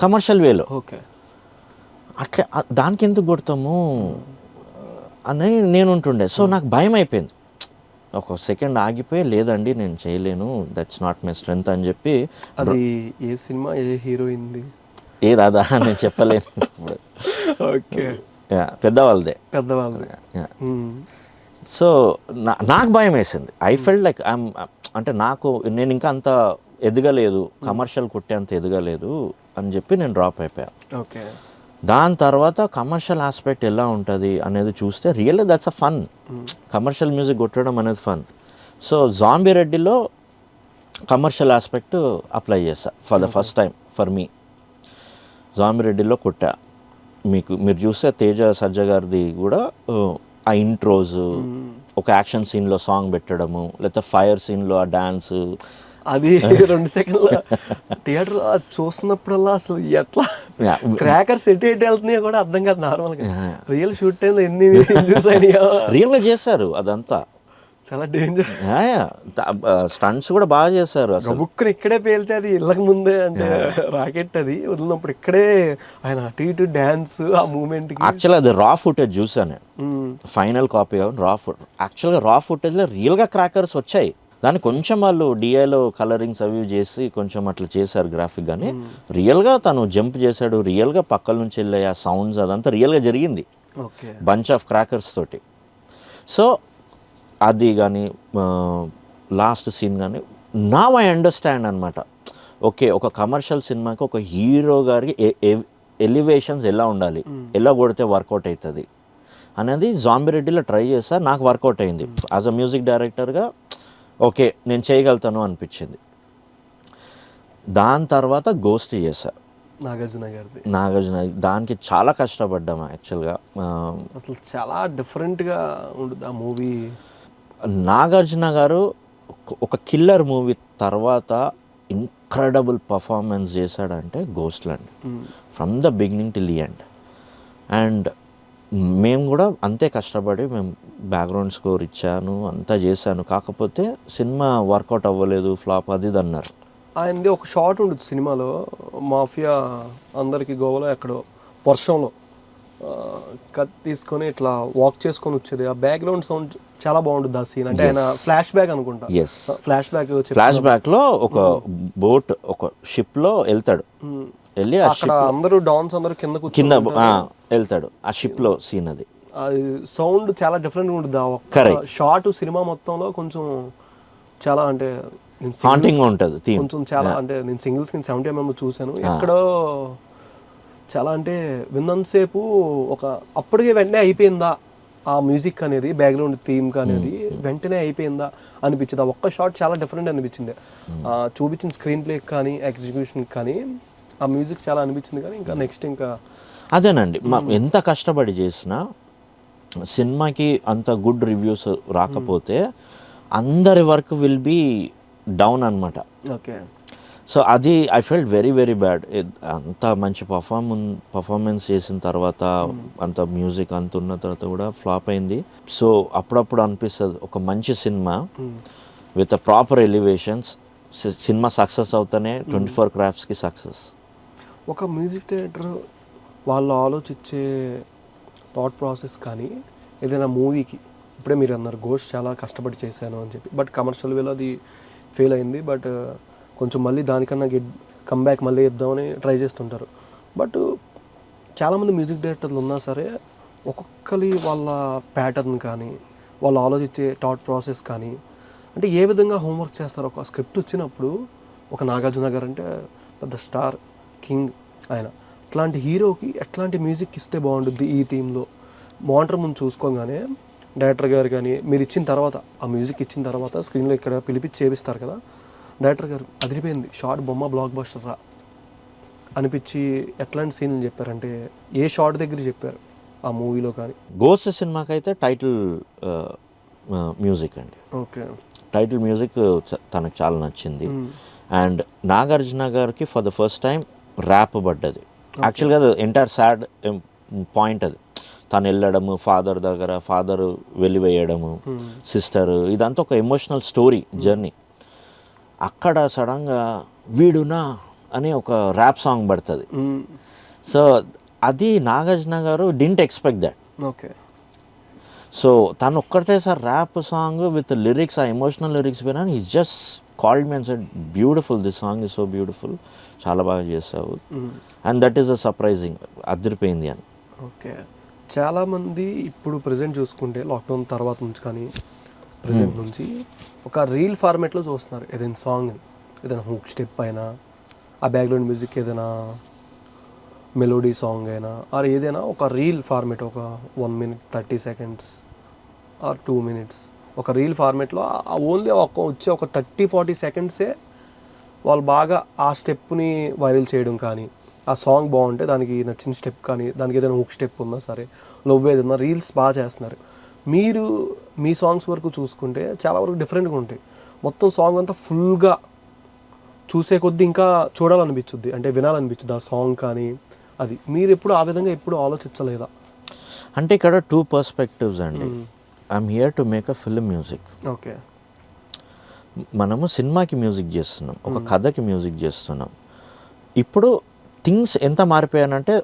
కమర్షియల్ వేలో ఓకే, అట్లా దానికి ఎందుకు కొడతాము అని నేను ఉంటుండే. సో నాకు భయం అయిపోయింది. ఒక సెకండ్ ఆగిపోయి లేదండి నేను చేయలేను, దట్స్ నాట్ మై స్ట్రెంత్ అని చెప్పి. అది ఏ సినిమా, ఏ హీరోయిన్ది? ఏ రాదా నేను చెప్పలేను. ఓకే, పెద్దవాళ్ళదే. సో నాకు భయం వేసింది. ఐ ఫెల్ట్ లైక్ అంటే నేను ఇంకా అంత ఎదగలేదు, కమర్షియల్ కొట్టే అంత ఎదగలేదు అని చెప్పి నేను డ్రాప్ అయిపోయాను. ఓకే. దాని తర్వాత కమర్షియల్ ఆస్పెక్ట్ ఎలా ఉంటుంది అనేది చూస్తే really that's a fun. Commercial music కొట్టడం అనేది ఫన్. సో జాంబీ రెడ్డిలో కమర్షియల్ ఆస్పెక్ట్ అప్లై చేశా for the first time for me. Zombie రెడ్డిలో కొట్టా. మీరు చూస్తే తేజ సజ్జ గారిది కూడా ఆ ఇంట్రోస్, ఒక యాక్షన్ సీన్లో సాంగ్ పెట్టడము, లేకపోతే ఫైర్ సీన్లో ఆ డాన్స్, అది 2 సెకండ్ల థియేటర్ చూస్తున్నప్పుడల్లా అసలు ఎట్లా క్రాకర్స్ ఎటు వెళ్తున్నాయో కూడా అర్థం కాదు. నార్మల్గా రియల్ షూట్ టైంలో ఎన్ని చూసాయో రియల్గా చేశారు అదంతా. చాలా డేంజర్. స్టంట్స్ కూడా బాగా చేశారు. అసలు బుక్ని ఇక్కడే పేలితే అది ఇళ్ళకి ముందే అంటే రాకెట్ అది వదిలినప్పుడు ఇక్కడే ఆయన అటు ఇటు డ్యాన్స్ ఆ మూమెంట్. యాక్చువల్గా అది రా ఫుటేజ్ చూసాను, ఫైనల్ కాపీ రా ఫుటేజ్. యాక్చువల్గా రా ఫుటేజ్లో రియల్గా క్రాకర్స్ వచ్చాయి. దాన్ని కొంచెం వాళ్ళు డిఐలో కలరింగ్స్ అవి చేసి కొంచెం అట్లా చేశారు గ్రాఫిక్. కానీ రియల్గా తను జంప్ చేశాడు, రియల్గా పక్కల నుంచి వెళ్ళే ఆ సౌండ్స్ అదంతా రియల్గా జరిగింది బంచ్ ఆఫ్ క్రాకర్స్ తోటి. సో అది కానీ లాస్ట్ సీన్ కానీ నౌ ఐ అండర్స్టాండ్ అనమాట. ఓకే, ఒక కమర్షియల్ సినిమాకి ఒక హీరో గారికి ఎలివేషన్స్ ఎలా ఉండాలి, ఎలా కొడితే వర్కౌట్ అవుతుంది అనేది జాంబీ రెడ్డిలో ట్రై చేశా. నాకు వర్కౌట్ అయింది. యాజ్ అ మ్యూజిక్ డైరెక్టర్గా ఓకే నేను చేయగలుగుతాను అనిపించింది. దాని తర్వాత గోస్ట్ చేశా, నాగార్జున. దానికి చాలా కష్టపడ్డాము యాక్చువల్గా. అసలు చాలా డిఫరెంట్గా ఉంటుంది ఆ మూవీ. నాగార్జున గారు ఒక కిల్లర్ మూవీ తర్వాత ఇంక్రెడిబుల్ పర్ఫార్మెన్స్ చేశాడంటే గోస్ట్లో అండి, from the beginning till the end. And మేము కూడా అంతే కష్టపడి మేము బ్యాక్గ్రౌండ్ స్కోర్ ఇచ్చాను, అంతా చేశాను. కాకపోతే సినిమా వర్కౌట్ అవ్వలేదు, ఫ్లాప్ అది ఇది అన్నారు. ఆయనది ఒక షాట్ ఉంటుంది సినిమాలో, మాఫియా అందరికి గోవాలో ఎక్కడో వర్షంలో కత్తి తీసుకొని ఇట్లా వాక్ చేసుకొని వచ్చేది. ఆ బ్యాక్గ్రౌండ్ సౌండ్ చాలా బాగుంటుంది ఆ సీన్. అంటే ఆయన ఫ్లాష్ బ్యాక్ అనుకుంటా. ఫ్లాష్ బ్యాక్ లో ఒక బోట్ ఒక షిప్ లో వెళ్తాడు, వెళ్ళి అక్కడ అందరూ డాన్స్ అందరూ కింద వెళ్తాడు ఆ షిప్ లో సీన్. అది సౌండ్ చాలా డిఫరెంట్ ఉంటుంది. ఆ షార్ట్ సినిమా మొత్తంలో కొంచెం చాలా అంటే హాంటింగ్ ఉంటుంది కొంచెం చాలా. అంటే నేను సింగిల్ స్క్రీన్ 70mm చూశాను. ఎక్కడో చాలా అంటే విన్నంతసేపు ఒక అప్పటికే వెంటనే అయిపోయిందా ఆ మ్యూజిక్ అనేది, బ్యాక్గ్రౌండ్ థీమ్ అనేది వెంటనే అయిపోయిందా అనిపించింది. ఆ ఒక్క షాట్ చాలా డిఫరెంట్ అనిపించింది. చూపించిన స్క్రీన్ ప్లే కానీ ఎగ్జిక్యూషన్ కానీ ఆ మ్యూజిక్ చాలా అనిపించింది. కానీ ఇంకా నెక్స్ట్ ఇంకా అదేనండి, ఎంత కష్టపడి చేసినా సినిమాకి అంత గుడ్ రివ్యూస్ రాకపోతే అందరి వర్క్ విల్ బీ డౌన్ అనమాట. ఓకే. సో అది I felt very very bad. అంత మంచి పర్ఫార్మెన్స్ చేసిన తర్వాత అంత మ్యూజిక్ అంత ఉన్న తర్వాత కూడా ఫ్లాప్ అయింది. సో అప్పుడప్పుడు అనిపిస్తుంది ఒక మంచి cinema with proper elevations cinema success అవుతానే 24 క్రాఫ్ట్స్కి సక్సెస్. ఒక మ్యూజిక్ డైరెక్టర్ వాళ్ళు ఆలోచించే థాట్ ప్రాసెస్ కానీ ఏదైనా మూవీకి ఇప్పుడే మీరు అన్నారు గోస్ట్ చాలా కష్టపడి చేశాను అని చెప్పి, బట్ కమర్షియల్ వేలో అది ఫెయిల్ అయింది, బట్ కొంచెం మళ్ళీ దానికన్నా కమ్బ్యాక్ మళ్ళీ ఇద్దామని ట్రై చేస్తుంటారు. బట్ చాలామంది మ్యూజిక్ డైరెక్టర్లు ఉన్నా సరే ఒక్కొక్కరి వాళ్ళ ప్యాటర్న్ కానీ వాళ్ళు ఆలోచించే థాట్ ప్రాసెస్ కానీ అంటే ఏ విధంగా హోంవర్క్ చేస్తారు. ఒక స్క్రిప్ట్ వచ్చినప్పుడు ఒక నాగార్జున గారు అంటే పెద్ద స్టార్ కింగ్ ఆయన, అట్లాంటి హీరోకి ఎట్లాంటి మ్యూజిక్ ఇస్తే బాగుంటుంది ఈ థీమ్లో మానిటర్ ముందు చూసుకోగానే డైరెక్టర్ గారు కానీ మీరు ఇచ్చిన తర్వాత ఆ మ్యూజిక్ ఇచ్చిన తర్వాత స్క్రీన్లో ఇక్కడ పిలిపించి చేపిస్తారు కదా, డైరెక్టర్ గారు అదిరిపోయింది షార్ట్ బొమ్మ బ్లాక్ బస్టర్ రా అనిపించి ఎట్లాంటి సీన్లు చెప్పారంటే ఏ షార్ట్ దగ్గర చెప్పారు ఆ మూవీలో కానీ? గోస్ట్ సినిమాకి అయితే టైటిల్ మ్యూజిక్ అండి. ఓకే, టైటిల్ మ్యూజిక్ తనకు చాలా నచ్చింది. అండ్ నాగార్జున గారికి for the first time rap పడ్డది. యాక్చువల్గా అది ఎంటైర్ సాడ్ పాయింట్ అది. తను వెళ్ళడము ఫాదర్ దగ్గర, ఫాదర్ వెలివేయడము, సిస్టర్, ఇదంతా ఒక ఎమోషనల్ స్టోరీ జర్నీ. అక్కడ సడన్గా వీడునా అని ఒక ర్యాప్ సాంగ్ పడుతుంది. సో అది నాగార్జున గారు didn't expect that. Okay, so తను ఒక్కటే sir rap song with lyrics, ఆ ఎమోషనల్ లిరిక్స్ విన్నాను. He just called me and said beautiful, this song is so beautiful, చాలా బాగా చేసావు. And that is a surprising, అదిరిపోయింది అని. ఓకే, చాలామంది ఇప్పుడు ప్రజెంట్ చూసుకుంటే లాక్డౌన్ తర్వాత నుంచి కానీ ప్రజెంట్ నుంచి ఒక రీల్ ఫార్మేట్లో చూస్తున్నారు. ఏదైనా సాంగ్, ఏదైనా హుక్ స్టెప్ అయినా, ఆ బ్యాక్గ్రౌండ్ మ్యూజిక్ ఏదైనా మెలోడీ సాంగ్ అయినా, ఆర్ ఏదైనా ఒక రీల్ ఫార్మేట్, ఒక 1 minute 30 seconds ఆర్ 2 minutes ఒక రీల్ ఫార్మేట్లో ఓన్లీ వచ్చే ఒక 30-40 secondsే వాళ్ళు బాగా ఆ స్టెప్ని వైరల్ చేయడం కానీ, ఆ సాంగ్ బాగుంటే దానికి నచ్చిన స్టెప్ కానీ, దానికి ఏదైనా హుక్ స్టెప్ ఉన్నా సరే, లవ్ ఏదన్నా రీల్స్ బాగా చేస్తున్నారు. మీరు మీ సాంగ్స్ వరకు చూసుకుంటే చాలా వరకు డిఫరెంట్గా ఉంటాయి. మొత్తం సాంగ్ అంతా ఫుల్గా చూసే కొద్దీ ఇంకా చూడాలనిపించుద్ది, అంటే వినాలనిపించుద్ది ఆ సాంగ్ కానీ. అది మీరు ఎప్పుడు ఆ విధంగా ఎప్పుడు ఆలోచించలేదా? అంటే ఇక్కడ 2 perspectives అండి. I'm here to make a film music. Okay, మనము సినిమాకి మ్యూజిక్ చేస్తున్నాం, ఒక కథకి మ్యూజిక్ చేస్తున్నాం. ఇప్పుడు థింగ్స్ ఎంత మారిపోయానంటే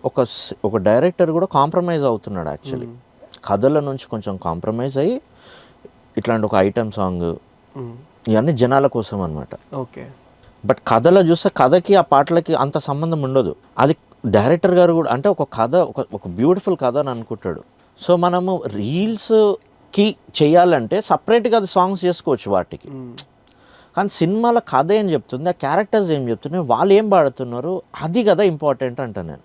ఒక డైరెక్టర్ కూడా కాంప్రమైజ్ అవుతున్నాడు. యాక్చువల్లీ కథల నుంచి కొంచెం కాంప్రమైజ్ అయ్యి ఇట్లాంటి ఒక ఐటమ్ సాంగ్, ఇవన్నీ జనాల కోసం అనమాట. ఓకే, బట్ కథలో చూస్తే కథకి ఆ పాటలకి అంత సంబంధం ఉండదు. అది డైరెక్టర్ గారు కూడా అంటే ఒక కథ, ఒక బ్యూటిఫుల్ కథ అని అనుకుంటాడు. సో మనము రీల్స్కి చేయాలంటే సపరేట్గా అది సాంగ్స్ చేసుకోవచ్చు వాటికి. కానీ సినిమాల కథ ఏం చెప్తుంది, ఆ క్యారెక్టర్స్ ఏం చెప్తున్నాయి, వాళ్ళు ఏం పాడుతున్నారు, అది కదా ఇంపార్టెంట్ అంట నేను.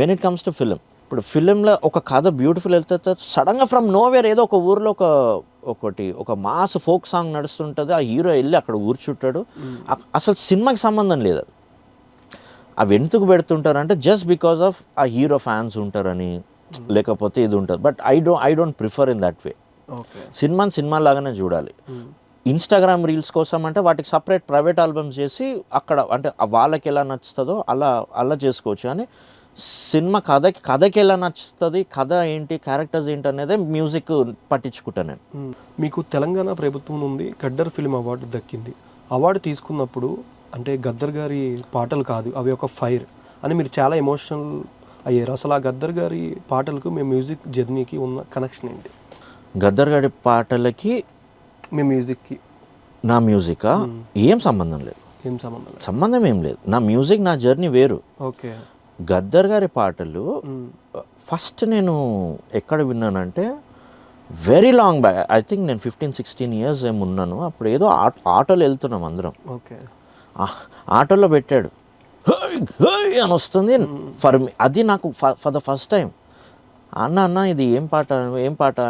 When it comes to film, ఇప్పుడు ఫిలింలో ఒక కథ బ్యూటిఫుల్ వెళ్తే సడన్గా ఫ్రమ్ నోవేర్ ఏదో ఒక ఊర్లో ఒక మాస్ ఫోక్ సాంగ్ నడుస్తుంటుంది, ఆ హీరో వెళ్ళి అక్కడ కూర్చుంటాడు. అసలు సినిమాకి సంబంధం లేదు. అవి ఎందుకు పెడుతుంటారు అంటే జస్ట్ బికాస్ ఆఫ్ ఆ హీరో ఫ్యాన్స్ ఉంటారని, లేకపోతే ఇది ఉంటుంది. But I don't prefer in that way. సినిమాని సినిమా లాగానే చూడాలి. ఇన్స్టాగ్రామ్ రీల్స్ కోసం అంటే వాటికి సపరేట్ ప్రైవేట్ ఆల్బమ్స్ చేసి అక్కడ అంటే వాళ్ళకి ఎలా నచ్చుతుందో అలా చేసుకోవచ్చు. కానీ సినిమా కథకి ఎలా నచ్చుతుంది, కథ ఏంటి, క్యారెక్టర్స్ ఏంటి అనేది మ్యూజిక్ పట్టించుకుంటాను నేను. మీకు తెలంగాణ ప్రభుత్వం నుండి గద్దర్ ఫిల్మ్ అవార్డు దక్కింది. అవార్డు తీసుకున్నప్పుడు అంటే గద్దర్ గారి పాటలు కాదు, అవి ఒక ఫైర్ అని మీరు చాలా ఎమోషనల్ అయ్యారు. అసలు ఆ గద్దర్ గారి పాటలకు మీ మ్యూజిక్ జర్నీకి ఉన్న కనెక్షన్ ఏంటి? గద్దర్ గారి పాటలకి మీ మ్యూజిక్కి నా మ్యూజికా ఏం సంబంధం లేదు. సంబంధం ఏం లేదు. నా మ్యూజిక్, నా జర్నీ వేరు. ఓకే, గద్దర్ గారి పాటలు ఫస్ట్ నేను ఎక్కడ విన్నానంటే very long back, I think నేను 15-16 years ఏమున్నాను. అప్పుడు ఏదో ఆటోలో వెళ్తున్నాం అందరం. ఓకే, ఆటోలో పెట్టాడు అని వస్తుంది ఫర్ మీ. అది నాకు ఫర్ ద ఫస్ట్ టైం అన్న ఇది ఏం పాట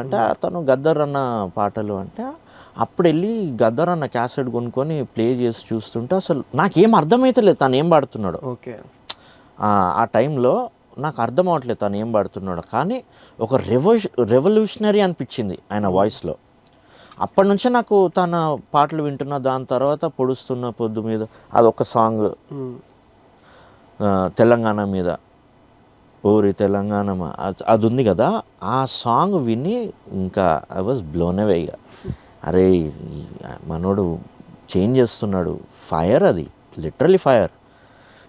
అంటే అతను గద్దర్ అన్న పాటలు అంటే, అప్పుడు వెళ్ళి గద్దర్ అన్న క్యాసెట్ కొనుక్కొని ప్లే చేసి చూస్తుంటే అసలు నాకేం అర్థమవుతలేదు తను ఏం పాడుతున్నాడు. ఓకే, ఆ టైంలో నాకు అర్థం అవ్వట్లేదు తను ఏం పాడుతున్నాడు. కానీ ఒక రెవల్యూషనరీ అనిపించింది ఆయన వాయిస్లో. అప్పటి నుంచే నాకు తన పాటలు వింటున్నా. దాని తర్వాత పొడుస్తున్న పొద్దు మీద అదొక సాంగ్, తెలంగాణ మీద ఊరి తెలంగాణ అది ఉంది కదా, ఆ సాంగ్ విని ఇంకా ఐ వాజ్ బ్లోన్ అవే. ఇక అరే మనోడు చేంజ్ చేస్తున్నాడు, ఫైర్, అది లిటరలీ ఫైర్.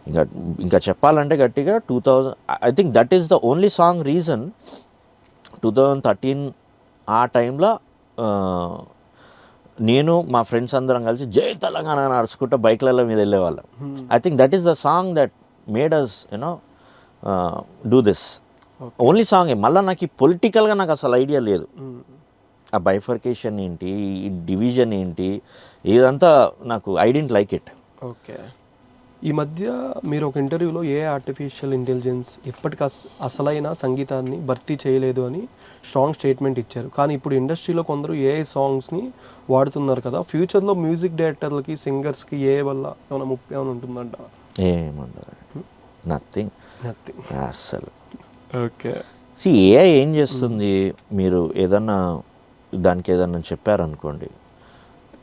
ఇంకా ఇంకా చెప్పాలంటే గట్టిగా 2000 I think that is the only song reason 2013 ఆ టైంలో నేను మా ఫ్రెండ్స్ అందరం కలిసి జై తెలంగాణ నడుచుకుంటూ బైక్లలో మీద వెళ్ళేవాళ్ళం. I think that is the song that made us you know do this only సాంగే. మళ్ళీ నాకు ఈ పొలిటికల్గా నాకు అసలు ఐడియా లేదు. ఆ బైఫర్కేషన్ ఏంటి, ఈ డివిజన్ ఏంటి, ఇదంతా నాకు I didn't like it. Okay. ఈ మధ్య మీరు ఒక ఇంటర్వ్యూలో ఏ ఆర్టిఫిషియల్ ఇంటెలిజెన్స్ ఇప్పటికి అసలైన సంగీతాన్ని భర్తీ చేయలేదు అని స్ట్రాంగ్ స్టేట్మెంట్ ఇచ్చారు. కానీ ఇప్పుడు ఇండస్ట్రీలో కొందరు ఏఐ సాంగ్స్ని వాడుతున్నారు కదా, ఫ్యూచర్లో మ్యూజిక్ డైరెక్టర్లకి, సింగర్స్కి ఏఐ వల్ల ఏమైనా ముప్పై ఏమైనా ఉంటుందంట? ఏముండదు, నథింగ్ అసలు. ఓకే. ఏఐ ఏం చేస్తుంది, మీరు ఏదన్నా దానికి ఏదన్నా చెప్పారనుకోండి,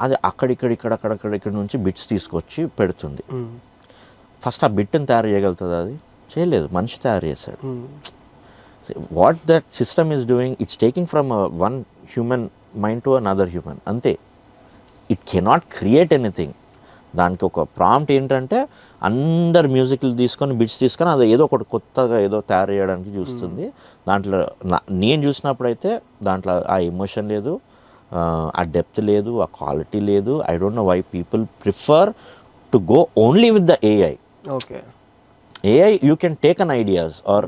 అది అక్కడిక్కడ నుంచి బిట్స్ తీసుకొచ్చి పెడుతుంది. ఫస్ట్ ఆ బిట్ని తయారు చేయగలుగుతుంది? అది చేయలేదు, మనిషి తయారు చేశాడు. What that system is doing, it's taking from one human mind to another human, అంతే. It cannot create anything. దానికి ఒక ప్రాంప్ట్ ఏంటంటే అందరు మ్యూజిక్లు తీసుకొని బిట్స్ తీసుకొని అది ఏదో ఒకటి కొత్తగా ఏదో తయారు చేయడానికి చూస్తుంది. దాంట్లో నేను చూసినప్పుడైతే దాంట్లో ఆ ఎమోషన్ లేదు, ఆ డెప్త్ లేదు, ఆ క్వాలిటీ లేదు. I don't know why people prefer to go only with the AI. Okay. AI you can take an ideas, or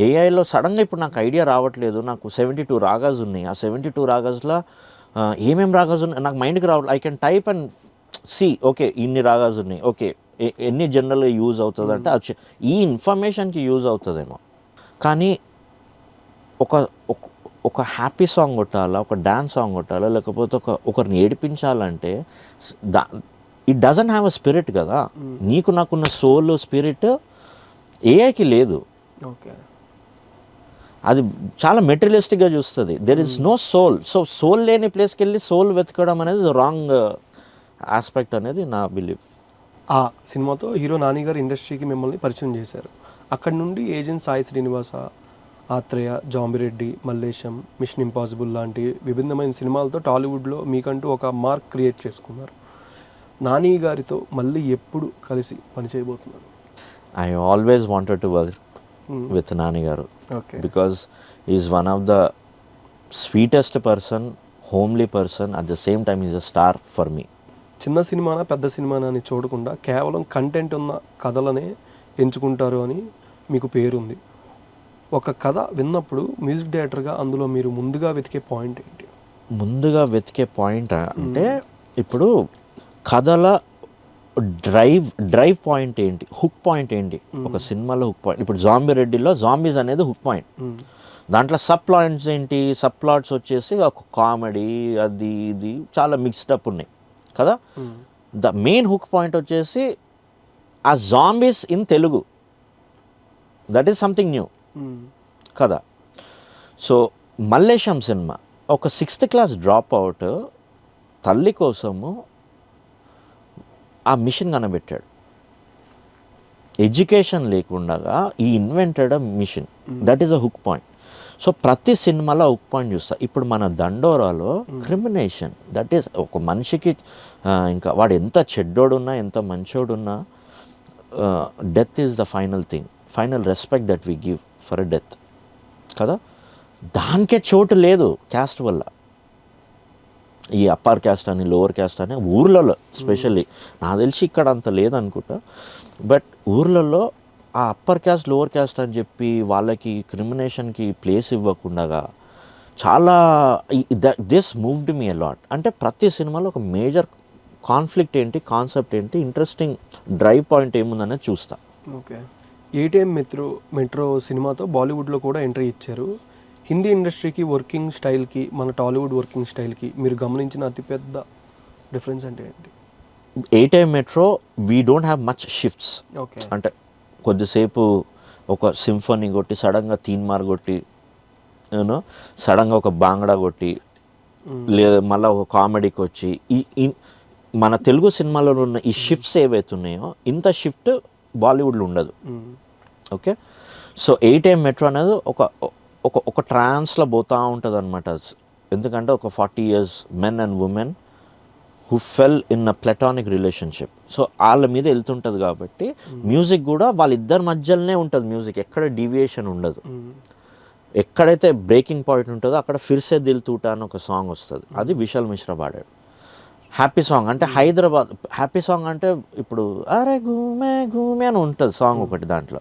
ఏఐలో సడన్గా ఇప్పుడు నాకు ఐడియా రావట్లేదు, నాకు 72 రాగాస్ ఉన్నాయి, ఆ 72 రాగాస్లో ఏమేమి రాగాస్ ఉన్నాయి నాకు మైండ్కి రావట్లేదు. I can type and see, okay ఇన్ని రాగాస్ ఉన్నాయి, ఓకే ఎన్ని జనరల్గా యూజ్ అవుతుంది అంటే అది ఈ ఇన్ఫర్మేషన్కి యూజ్ అవుతుందేమో. కానీ ఒక హ్యాపీ సాంగ్ కొట్టాలా, ఒక డ్యాన్స్ సాంగ్ కొట్టాలా, లేకపోతే ఒకరిని ఏడిపించాలంటే it doesn't have a spirit కదా. నీకు నాకున్న సోల్ స్పిరిట్ ఏఐకి లేదు. ఓకే. అది చాలా మెటీరియలిస్టిక్గా చూస్తుంది. There is no soul. So soul లేని ప్లేస్కి వెళ్ళి సోల్ వెతకడం అనేది రాంగ్ ఆస్పెక్ట్ అనేది నా బిలీఫ్. ఆ సినిమాతో హీరో నాని గారు ఇండస్ట్రీకి మిమ్మల్ని పరిచయం చేశారు. అక్కడి నుండి agent Sai Srinivasa, Athreya, Zombie Reddy, Mallesham, machine impossible లాంటి విభిన్నమైన సినిమాలతో టాలీవుడ్లో మీకంటూ ఒక మార్క్ క్రియేట్ చేసుకున్నారు. నాని గారితో మళ్ళీ ఎప్పుడు కలిసి పనిచేయబోతున్నారు? I always wanted to work with Nani గారు, because is one of the sweetest person, homely person, at the same time is a star for me. చిన్న సినిమానా పెద్ద సినిమానా అని చూడకుండా కేవలం కంటెంట్ ఉన్న కథలనే ఎంచుకుంటారు అని మీకు పేరుంది. ఒక కథ విన్నప్పుడు మ్యూజిక్ డైరెక్టర్గా అందులో మీరు ముందుగా వెతికే పాయింట్ ఏంటి? ముందుగా వెతికే పాయింట్ అంటే ఇప్పుడు కథల డ్రైవ్ పాయింట్ ఏంటి, హుక్ పాయింట్ ఏంటి, ఒక సినిమాలో హుక్ పాయింట్. ఇప్పుడు జాంబిరెడ్డిలో జాంబీస్ అనేది హుక్ పాయింట్. దాంట్లో సబ్ ప్లాట్స్ ఏంటి, సబ్ ప్లాట్స్ వచ్చేసి ఒక కామెడీ, అది ఇది చాలా మిక్స్డ్ అప్ ఉన్నాయి కదా. ద మెయిన్ హుక్ పాయింట్ వచ్చేసి ఆ zombies in Telugu, that is something new కదా. సో మల్లేశం సినిమా ఒక 6th క్లాస్ డ్రాప్ అవుట్ తల్లి కోసము ఆ మిషన్ కనబెట్టాడు. ఎడ్యుకేషన్ లేకుండా ఈ invented machine, that is a hook point. So ప్రతి సినిమాలో హుక్ పాయింట్ చూస్తా. ఇప్పుడు మన దండోరాలో క్రిమినేషన్, దట్ ఈస్ ఒక మనిషికి ఇంకా వాడు ఎంత చెడ్డోడున్నా ఎంత మంచోడున్నా death is the final thing, final respect that we give for a death కదా. దానికే చోటు లేదు క్యాస్ట్ వల్ల. ఈ అప్పర్ క్యాస్ట్ అని లోవర్ క్యాస్ట్ అని ఊర్లలో స్పెషల్లీ, నాకు తెలిసి ఇక్కడ అంత లేదనుకుంటా, బట్ ఊర్లలో ఆ అప్పర్ క్యాస్ట్ లోవర్ క్యాస్ట్ అని చెప్పి వాళ్ళకి క్రిమినేషన్కి ప్లేస్ ఇవ్వకుండా చాలా దిస్ మూవ్డ్ మీ అలాట్. అంటే ప్రతి సినిమాలో ఒక మేజర్ కాన్ఫ్లిక్ట్ ఏంటి, కాన్సెప్ట్ ఏంటి, ఇంట్రెస్టింగ్ డ్రైవ్ పాయింట్ ఏముందనేది చూస్తా. ఓకే. ఏటీఎం మెట్రో సినిమాతో బాలీవుడ్లో కూడా ఎంట్రీ ఇచ్చారు. హిందీ ఇండస్ట్రీకి వర్కింగ్ స్టైల్కి మన టాలీవుడ్ వర్కింగ్ స్టైల్కి మీరు గమనించిన అతిపెద్ద డిఫరెన్స్ అంటే ఏంటి? ATM metro we don't have much shifts. Okay. అంటే కొద్దిసేపు ఒక సింఫనీ కొట్టి సడన్గా తీన్మార్ కొట్టి, యూనో సడన్గా ఒక బాంగడా కొట్టి, లేదా మళ్ళీ ఒక కామెడీకి వచ్చి, ఈ మన తెలుగు సినిమాలో ఉన్న ఈ షిఫ్ట్స్ ఏవైతే ఉన్నాయో ఇంత షిఫ్ట్ బాలీవుడ్లో ఉండదు. ఓకే. సో ఏటీఎం మెట్రో అనేది ఒక ట్రాన్స్లో పోతూ ఉంటుంది అనమాట. ఎందుకంటే ఒక 40 years men and women who fell in a platonic relationship. So వాళ్ళ మీద వెళ్తుంటుంది కాబట్టి మ్యూజిక్ కూడా వాళ్ళిద్దరి మధ్యలోనే ఉంటుంది. మ్యూజిక్ ఎక్కడ డీవియేషన్ ఉండదు. ఎక్కడైతే బ్రేకింగ్ పాయింట్ ఉంటుందో అక్కడ ఫిర్సే దిల్ టూటా అని ఒక సాంగ్ వస్తుంది. అది విశాల్ మిశ్రా పాడాడు. హ్యాపీ సాంగ్ అంటే హైదరాబాద్ హ్యాపీ సాంగ్ అంటే ఇప్పుడు అరే గూమే గూమే అని ఉంటుంది సాంగ్ ఒకటి. దాంట్లో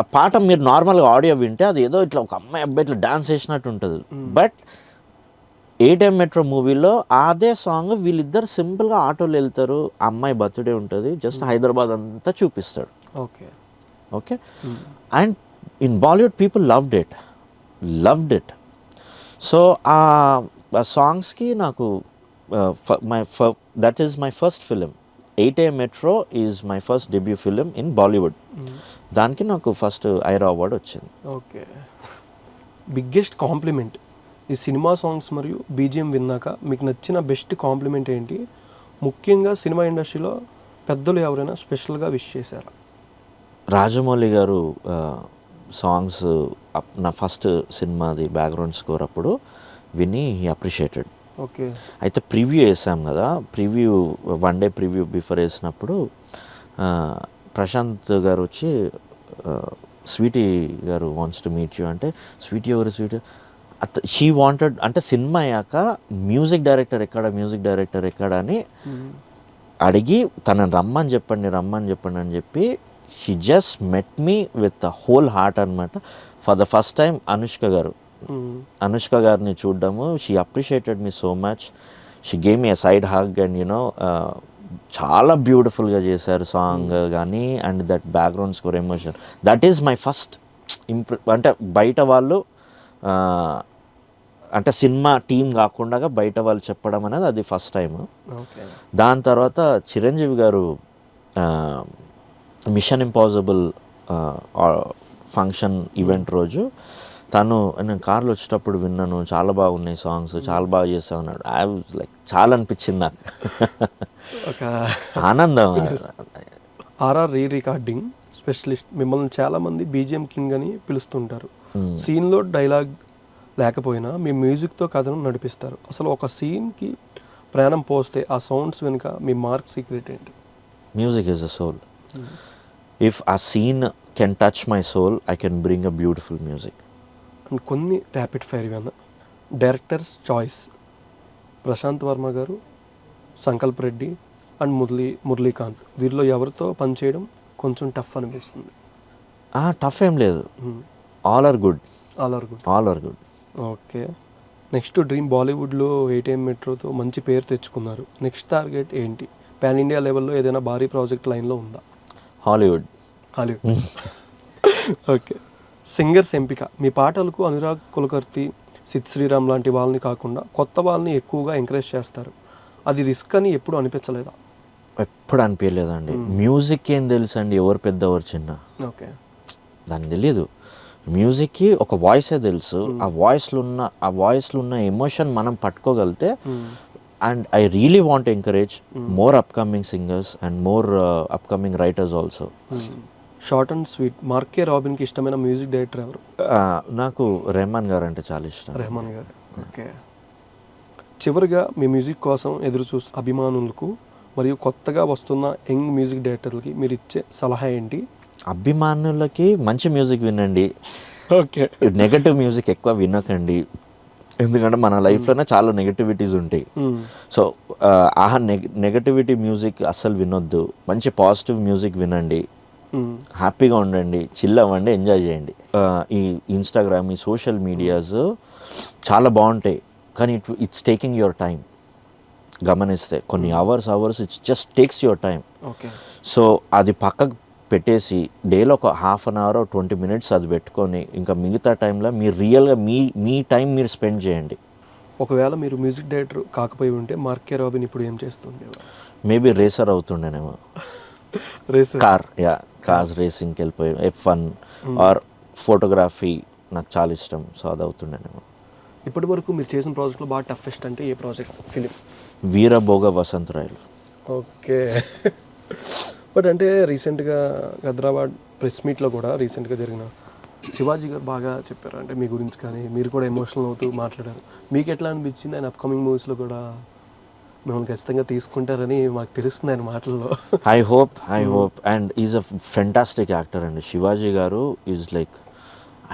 ఆ పాట మీరు నార్మల్గా ఆడియో వింటే అది ఏదో ఇట్లా ఒక అమ్మాయి అబ్బాయి ఇట్లా డాన్స్ చేసినట్టు ఉంటుంది. బట్ 8am మెట్రో మూవీలో అదే సాంగ్ వీళ్ళిద్దరు సింపుల్గా ఆటోలో వెళ్తారు, అమ్మాయి బర్త్డే ఉంటుంది, జస్ట్ హైదరాబాద్ అంతా చూపిస్తాడు. Okay okay and in Bollywood people loved it. So ఆ సాంగ్స్కి నాకు that is my first film. 8am metro is my first debut film in Bollywood. దానికి నాకు ఫస్ట్ ఐరా అవార్డ్ వచ్చింది. ఓకే. బిగ్గెస్ట్ కాంప్లిమెంట్ ఈ సినిమా సాంగ్స్ మరియు బీజిఎం విన్నాక మీకు నచ్చిన బెస్ట్ కాంప్లిమెంట్ ఏంటి? ముఖ్యంగా సినిమా ఇండస్ట్రీలో పెద్దలు ఎవరైనా స్పెషల్గా విష్ చేశారా? రాజమౌళి గారు సాంగ్స్ నా ఫస్ట్ సినిమాది బ్యాక్గ్రౌండ్ స్కోర్ అప్పుడు విని హీ అప్రిషియేటెడ్. ఓకే. అయితే ప్రివ్యూ వేసాం కదా, ప్రివ్యూ 1 day ప్రివ్యూ బిఫోర్ వేసినప్పుడు ప్రశాంత్ గారు వచ్చి స్వీటీ గారు వాంట్స్ టు మీట్ యూ అంటే, స్వీటీ ఎవరు? స్వీటీ షీ వాంటెడ్ అంటే సినిమా అయ్యాక మ్యూజిక్ డైరెక్టర్ ఎక్కడ అని అడిగి తనని రమ్మని చెప్పండి అని చెప్పి she just met me with the whole heart అనమాట. For the first time Anushka గారిని చూడ్డము, she appreciated me so much. She gave me a side hug and you know చాలా బ్యూటిఫుల్గా చేశారు సాంగ్ కానీ and that background score emotion. That is my first అంటే బయట వాళ్ళు అంటే సినిమా టీం కాకుండా బయట వాళ్ళు చెప్పడం అనేది అది ఫస్ట్ టైం. దాని తర్వాత చిరంజీవి గారు మిషన్ ఇంపాసిబుల్ ఫంక్షన్ ఈవెంట్ రోజు నేను కార్లో వచ్చేటప్పుడు విన్నాను, చాలా బాగున్నాయి సాంగ్స్, చాలా బాగా చేసావు అన్నాడు. ఐ వాజ్ లైక్ చాలా అనిపించింది నాకు, ఒక ఆనందం. ఆర్ఆర్ రీ రికార్డింగ్ స్పెషలిస్ట్ మిమ్మల్ని చాలామంది బీజిఎం కింగ్ అని పిలుస్తుంటారు. సీన్లో డైలాగ్ లేకపోయినా మీ మ్యూజిక్తో కథను నడిపిస్తారు. అసలు ఒక సీన్కి ప్రాణం పోస్తే ఆ సౌండ్స్ వెనుక మీ మార్క్ సీక్రెట్ ఏంటి? Music is a soul. If ఆ scene can touch my soul, I can bring a beautiful music. And కొన్ని ర్యాపిడ్ ఫైర్ ఇవన్న డైరెక్టర్స్ చాయిస్ ప్రశాంత్ వర్మ గారు, సంకల్ప్ రెడ్డి అండ్ మురళీకాంత్, వీరిలో ఎవరితో పనిచేయడం కొంచెం టఫ్ అనిపిస్తుంది? టఫ్ ఏం లేదు, all are good. Okay. Next dream బాలీవుడ్లో 8am మెట్రోతో మంచి పేరు తెచ్చుకున్నారు. నెక్స్ట్ టార్గెట్ ఏంటి? పాన్ ఇండియా లెవెల్లో ఏదైనా భారీ ప్రాజెక్ట్ లైన్లో ఉందా? హాలీవుడ్. ఓకే. సింగర్స్ ఎంపిక మీ పాటలకు అనురాగ్ కులకర్తి, సిద్ శ్రీరామ్ లాంటి వాళ్ళని కాకుండా కొత్త వాళ్ళని ఎక్కువగా ఎంకరేజ్ చేస్తారు. అది రిస్క్ అని ఎప్పుడు అనిపించలేదా? ఎప్పుడు అనిపించలేదండి. మ్యూజిక్ ఏం తెలుసు అండి, ఎవరు పెద్ద ఎవరు చిన్న, ఓకే, దానికి తెలీదు. మ్యూజిక్కి ఒక వాయిసే తెలుసు. ఆ వాయిస్లో ఉన్న ఎమోషన్ మనం పట్టుకోగలితే, and I really want encourage more upcoming singers and more upcoming writers also. Short and sweet, Mark K రాబిన్కి ఇష్టమైన మ్యూజిక్ డైరెక్టర్ ఎవరు? నాకు రెహమాన్ గారు అంటే చాలా ఇష్టం. రెహమాన్ గారు. ఓకే. చివరిగా మీ మ్యూజిక్ కోసం ఎదురు చూసే అభిమానులకు మరియు కొత్తగా వస్తున్న యంగ్ మ్యూజిక్ డైరెక్టర్లకి మీరు ఇచ్చే సలహా ఏంటి? అభిమానులకి మంచి మ్యూజిక్ వినండి. ఓకే. నెగటివ్ మ్యూజిక్ ఎక్కువ వినకండి, ఎందుకంటే మన లైఫ్లోనే చాలా నెగటివిటీస్ ఉంటాయి. సో నెగటివిటీ మ్యూజిక్ అస్సలు వినొద్దు. మంచి పాజిటివ్ మ్యూజిక్ వినండి, హ్యాపీగా ఉండండి, చిల్ అవ్వండి, ఎంజాయ్ చేయండి. ఈ ఇన్స్టాగ్రామ్, ఈ సోషల్ మీడియాస్ చాలా బాగుంటాయి, కానీ ఇట్స్ టేకింగ్ యువర్ టైం. గమనిస్తే కొన్ని hours it's just takes your time. Okay. So అది పక్కకు పెట్టేసి డేలో ఒక ½ an hour 20 minutes అది పెట్టుకొని ఇంకా మిగతా టైంలో మీరు రియల్గా మీ టైం మీరు స్పెండ్ చేయండి. ఒకవేళ మీరు మ్యూజిక్ డైరెక్టర్ కాకపోయి ఉంటే మార్కే రాబిన్ ఇప్పుడు ఏం చేస్తుండేవారు? మేబీ రేసర్ అవుతుండేనేమో. కార్స్ రేసింగ్కి వెళ్ళిపోయి F1 ఆర్ ఫోటోగ్రఫీ నాకు చాలా ఇష్టం, సో అది అవుతుండేనేమో. ఇప్పటి వరకు మీరు చేసిన ప్రాజెక్ట్లో బాగా టఫెస్ట్ అంటే ఏ project? Film Veerabhoga Vasantharayalu. Okay. But అంటే రీసెంట్గా హైదరాబాద్ ప్రెస్ మీట్లో కూడా రీసెంట్గా జరిగిన శివాజీ గారు బాగా చెప్పారు, అంటే మీ గురించి కానీ మీరు కూడా ఎమోషనల్ అవుతూ మాట్లాడారు. మీకు ఎట్లా అనిపించింది ఆయన అప్కమింగ్ మూవీస్లో కూడా మిమ్మల్ని ఖచ్చితంగా తీసుకుంటారని మాకు తెలుస్తుంది ఆయన మాటల్లో. I hope and is a fantastic actor అండి. శివాజీ గారు ఈజ్ లైక్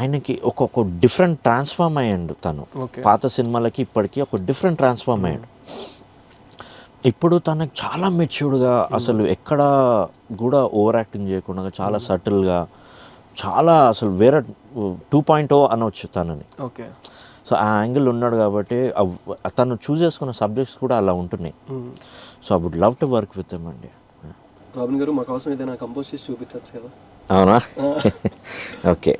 ఆయనకి ఒక డిఫరెంట్ ట్రాన్స్ఫార్మ్ అయ్యాడు తను. పాత సినిమాలకి ఇప్పటికీ ఒక డిఫరెంట్ ట్రాన్స్ఫార్మ్ అయ్యాడు. ఇప్పుడు తనకు చాలా మెచ్యూర్డ్గా, అసలు ఎక్కడ కూడా ఓవర్ యాక్టింగ్ చేయకుండా చాలా సటిల్గా, చాలా అసలు వేరే 2.0 అనవచ్చు తనని. ఓకే. సో ఆ యాంగిల్ ఉన్నాడు కాబట్టి తను చూస్ చేసుకున్న సబ్జెక్ట్స్ కూడా అలా ఉంటున్నాయి. So I would love to work with him అండి. రాబిన్ గారు మా కోసం ఏదైనా కంపోజ్ చేసి చూపించవచ్చు కదా? అవునా? ఓకే.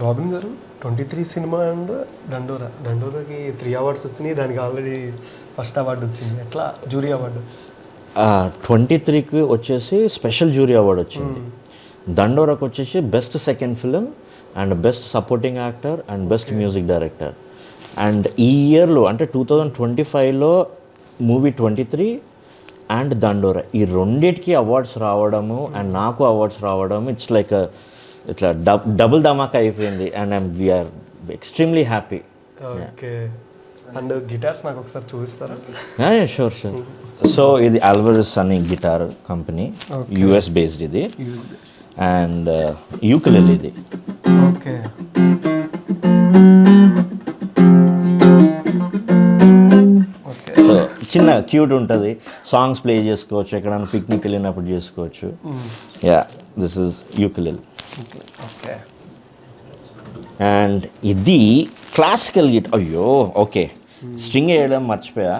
రాబిన్ గారు 23 సినిమా అండ్ దండోరాకి 3 అవార్డ్స్ వచ్చినాయి. దానికి ఆల్రెడీ ఫస్ట్ అవార్డు వచ్చింది. ఎట్లా జ్యూరీ అవార్డు? 23కి వచ్చేసి స్పెషల్ జ్యూరీ అవార్డు వచ్చింది. దండోరాకి వచ్చేసి best second film and best supporting actor and best music director. And ఈ ఇయర్లో అంటే 2025లో మూవీ 23 అండ్ దండోరా ఈ రెండిటికి అవార్డ్స్ రావడము అండ్ నాకు అవార్డ్స్ రావడం, ఇట్స్ లైక్ ఇట్లా డబుల్ ధమాకా అయిపోయింది. And we're extremely happy. Okay. And guitars నాకు ఒకసారి చూపిస్తారా? షూర్. సో ఇది ఆల్వరస్ అని గిటార్ కంపెనీ, US బేస్డ్ ఇది. అండ్ యూకులెలే ఇది. ఓకే. సో చిన్న క్యూట్ ఉంటుంది, సాంగ్స్ ప్లే చేసుకోవచ్చు, ఎక్కడైనా పిక్నిక్ వెళ్ళినప్పుడు చేసుకోవచ్చు. Yeah, this is ukulele. Okay. And ఇది క్లాసికల్ గిటార్. అయ్యో ఓకే, స్ట్రింగ్ వేయడం మర్చిపోయా.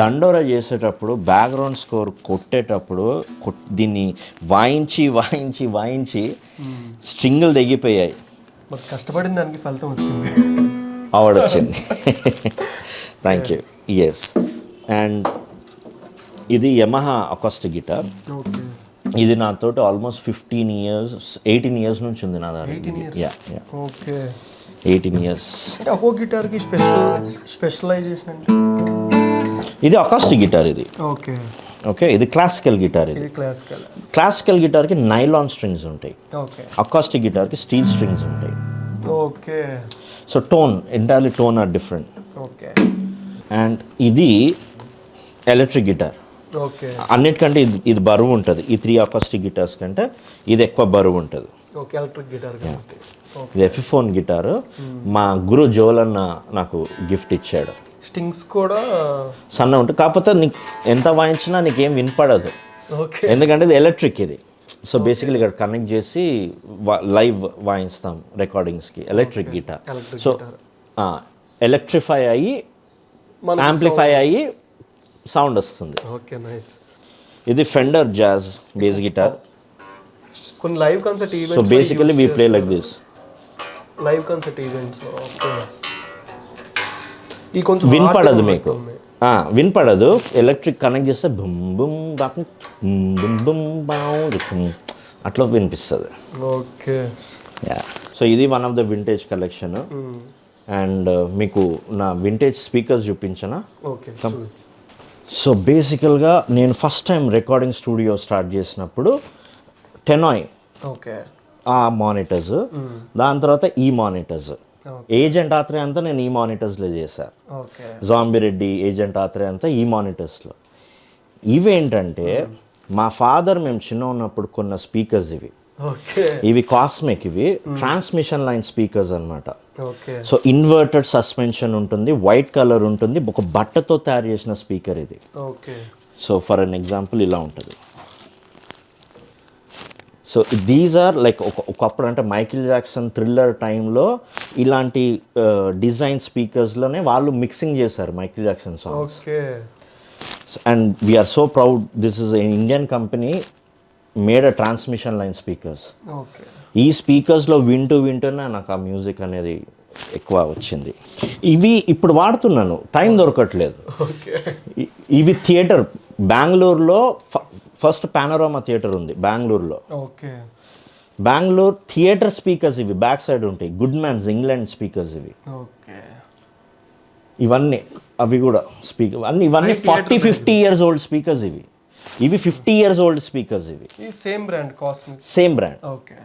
దండోరా చేసేటప్పుడు బ్యాక్గ్రౌండ్ స్కోర్ కొట్టేటప్పుడు దీన్ని వాయించి వాయించి వాయించి స్ట్రింగులు తెగిపోయాయి. కష్టపడిన దానికి ఫలితం వచ్చింది, అవార్డు వచ్చింది. Thank you. ఎస్. అండ్ ఇది యమహా అకాస్టిక్ గిటార్. ఇది నాతోటి ఆల్మోస్ట్ 18 ఇయర్స్ నుంచి ఉంది నా దగ్గర. యా. ఓకే. 18 ఇయర్స్. ఒక్కో గిటార్కి స్పెషలైజేషన్ అంటే? ఇది అకాస్టిక్ గిటార్ ఇది. ఓకే. ఓకే. ఇది క్లాసికల్ గిటార్. ఇది క్లాసికల్ గిటార్కి నైలాన్ స్ట్రింగ్స్ ఉంటాయి. ఓకే. అకాస్టిక్ గిటార్కి స్టీల్ స్ట్రింగ్స్ ఉంటాయి. Okay. So tone entirely tone are different. Okay. And ఇది ఎలక్ట్రిక్ గిటార్. ఓకే. అన్నిటికంటే ఇది బరువు ఉంటుంది. ఈ 3 అకాస్టిక్ గిటార్స్ కంటే ఇది ఎక్కువ బరువు ఉంటుంది. ఓకే. Electric guitar. ఇది ఎఫిఫోన్ గిటారు. మా గురు జోలన్న నాకు గిఫ్ట్ ఇచ్చాడు. స్ట్రింగ్స్ కూడా సన్న ఉంటుంది, కాకపోతే నీకు ఎంత వాయించినా నీకేం వినపడదు. ఓకే. ఎందుకంటే ఇది ఎలక్ట్రిక్ ఇది. సో బేసికలీ ఇక్కడ కనెక్ట్ చేసి లైవ్ వాయిస్తాం రికార్డింగ్స్కి. Electric guitar. సో ఎలక్ట్రిఫై అయ్యి యాంప్లిఫై అయ్యి సౌండ్ వస్తుంది. ఓకే. నైస్. ఇది ఫెండర్ జాజ్ బేస్ గిటార్. కొన్ని live concert events. So basically we play like this. Live concert events. Okay. ఈ కొంచెం వినపడదు మీకు, వినపడదు. ఎలక్ట్రిక్ కనెక్ట్ చేస్తే బుమ్ బుమ్ బాకు బుమ్ బుమ్ బాగు అట్లా వినిపిస్తుంది. ఓకే. యా. సో ఇది one of the vintage collection. And మీకు నా వింటేజ్ స్పీకర్స్ చూపించనా? ఓకే. సో బేసికల్గా నేను first time recording studio start చేసినప్పుడు టెనాయ్ ఓకే ఆ మానిటర్స్, దాని తర్వాత ఈ మానిటర్స్. ఏజెంట్ ఆత్రేయ అంతా నేను ఈ మానిటర్స్లో చేశాను. జాంబిరెడ్డి, ఏజెంట్ ఆత్రేయ అంతా ఈ మానిటర్స్లో. ఇవేంటంటే మా ఫాదర్ మేము చిన్న ఉన్నప్పుడు కొన్న స్పీకర్స్ ఇవి. ఇవి కాస్మిక్, ఇవి ట్రాన్స్మిషన్ లైన్ స్పీకర్స్ అనమాట. సో ఇన్వర్టెడ్ సస్పెన్షన్ ఉంటుంది, వైట్ కలర్ ఉంటుంది, ఒక బట్టతో తయారు చేసిన స్పీకర్ ఇది. సో ఫర్ అన్ ఎగ్జాంపుల్ ఇలా ఉంటుంది. సో దీస్ ఆర్ లైక్ ఒకప్పుడు అంటే మైకిల్ జాక్సన్ థ్రిల్లర్ టైంలో ఇలాంటి డిజైన్ స్పీకర్స్లోనే వాళ్ళు మిక్సింగ్ చేశారు Michael Jackson songs. And we're so proud, this is an Indian company made a transmission line speakers. Okay. ఈ స్పీకర్స్లో వింటూనే నాకు ఆ మ్యూజిక్ అనేది ఎక్కువ వచ్చింది. ఇవి ఇప్పుడు వాడుతున్నాను, టైం దొరకట్లేదు. ఇవి థియేటర్ బెంగళూరులో ఫస్ట్ పానోరామా థియేటర్ ఉంది బెంగళూరులో. ఓకే. బెంగళూరు థియేటర్ స్పీకర్స్ ఇవి బ్యాక్ సైడ్ ఉంటాయి, గుడ్ మ్యాన్స్ ఇంగ్లాండ్ స్పీకర్స్ ఇవి. ఓకే. ఇవన్నీ అవి కూడా స్పీకర్ ఇవన్నీ 40-50 years old స్పీకర్స్ ఇవి 50 years old స్పీకర్స్ ఇవి. Same brand cosmic. Same brand. Okay.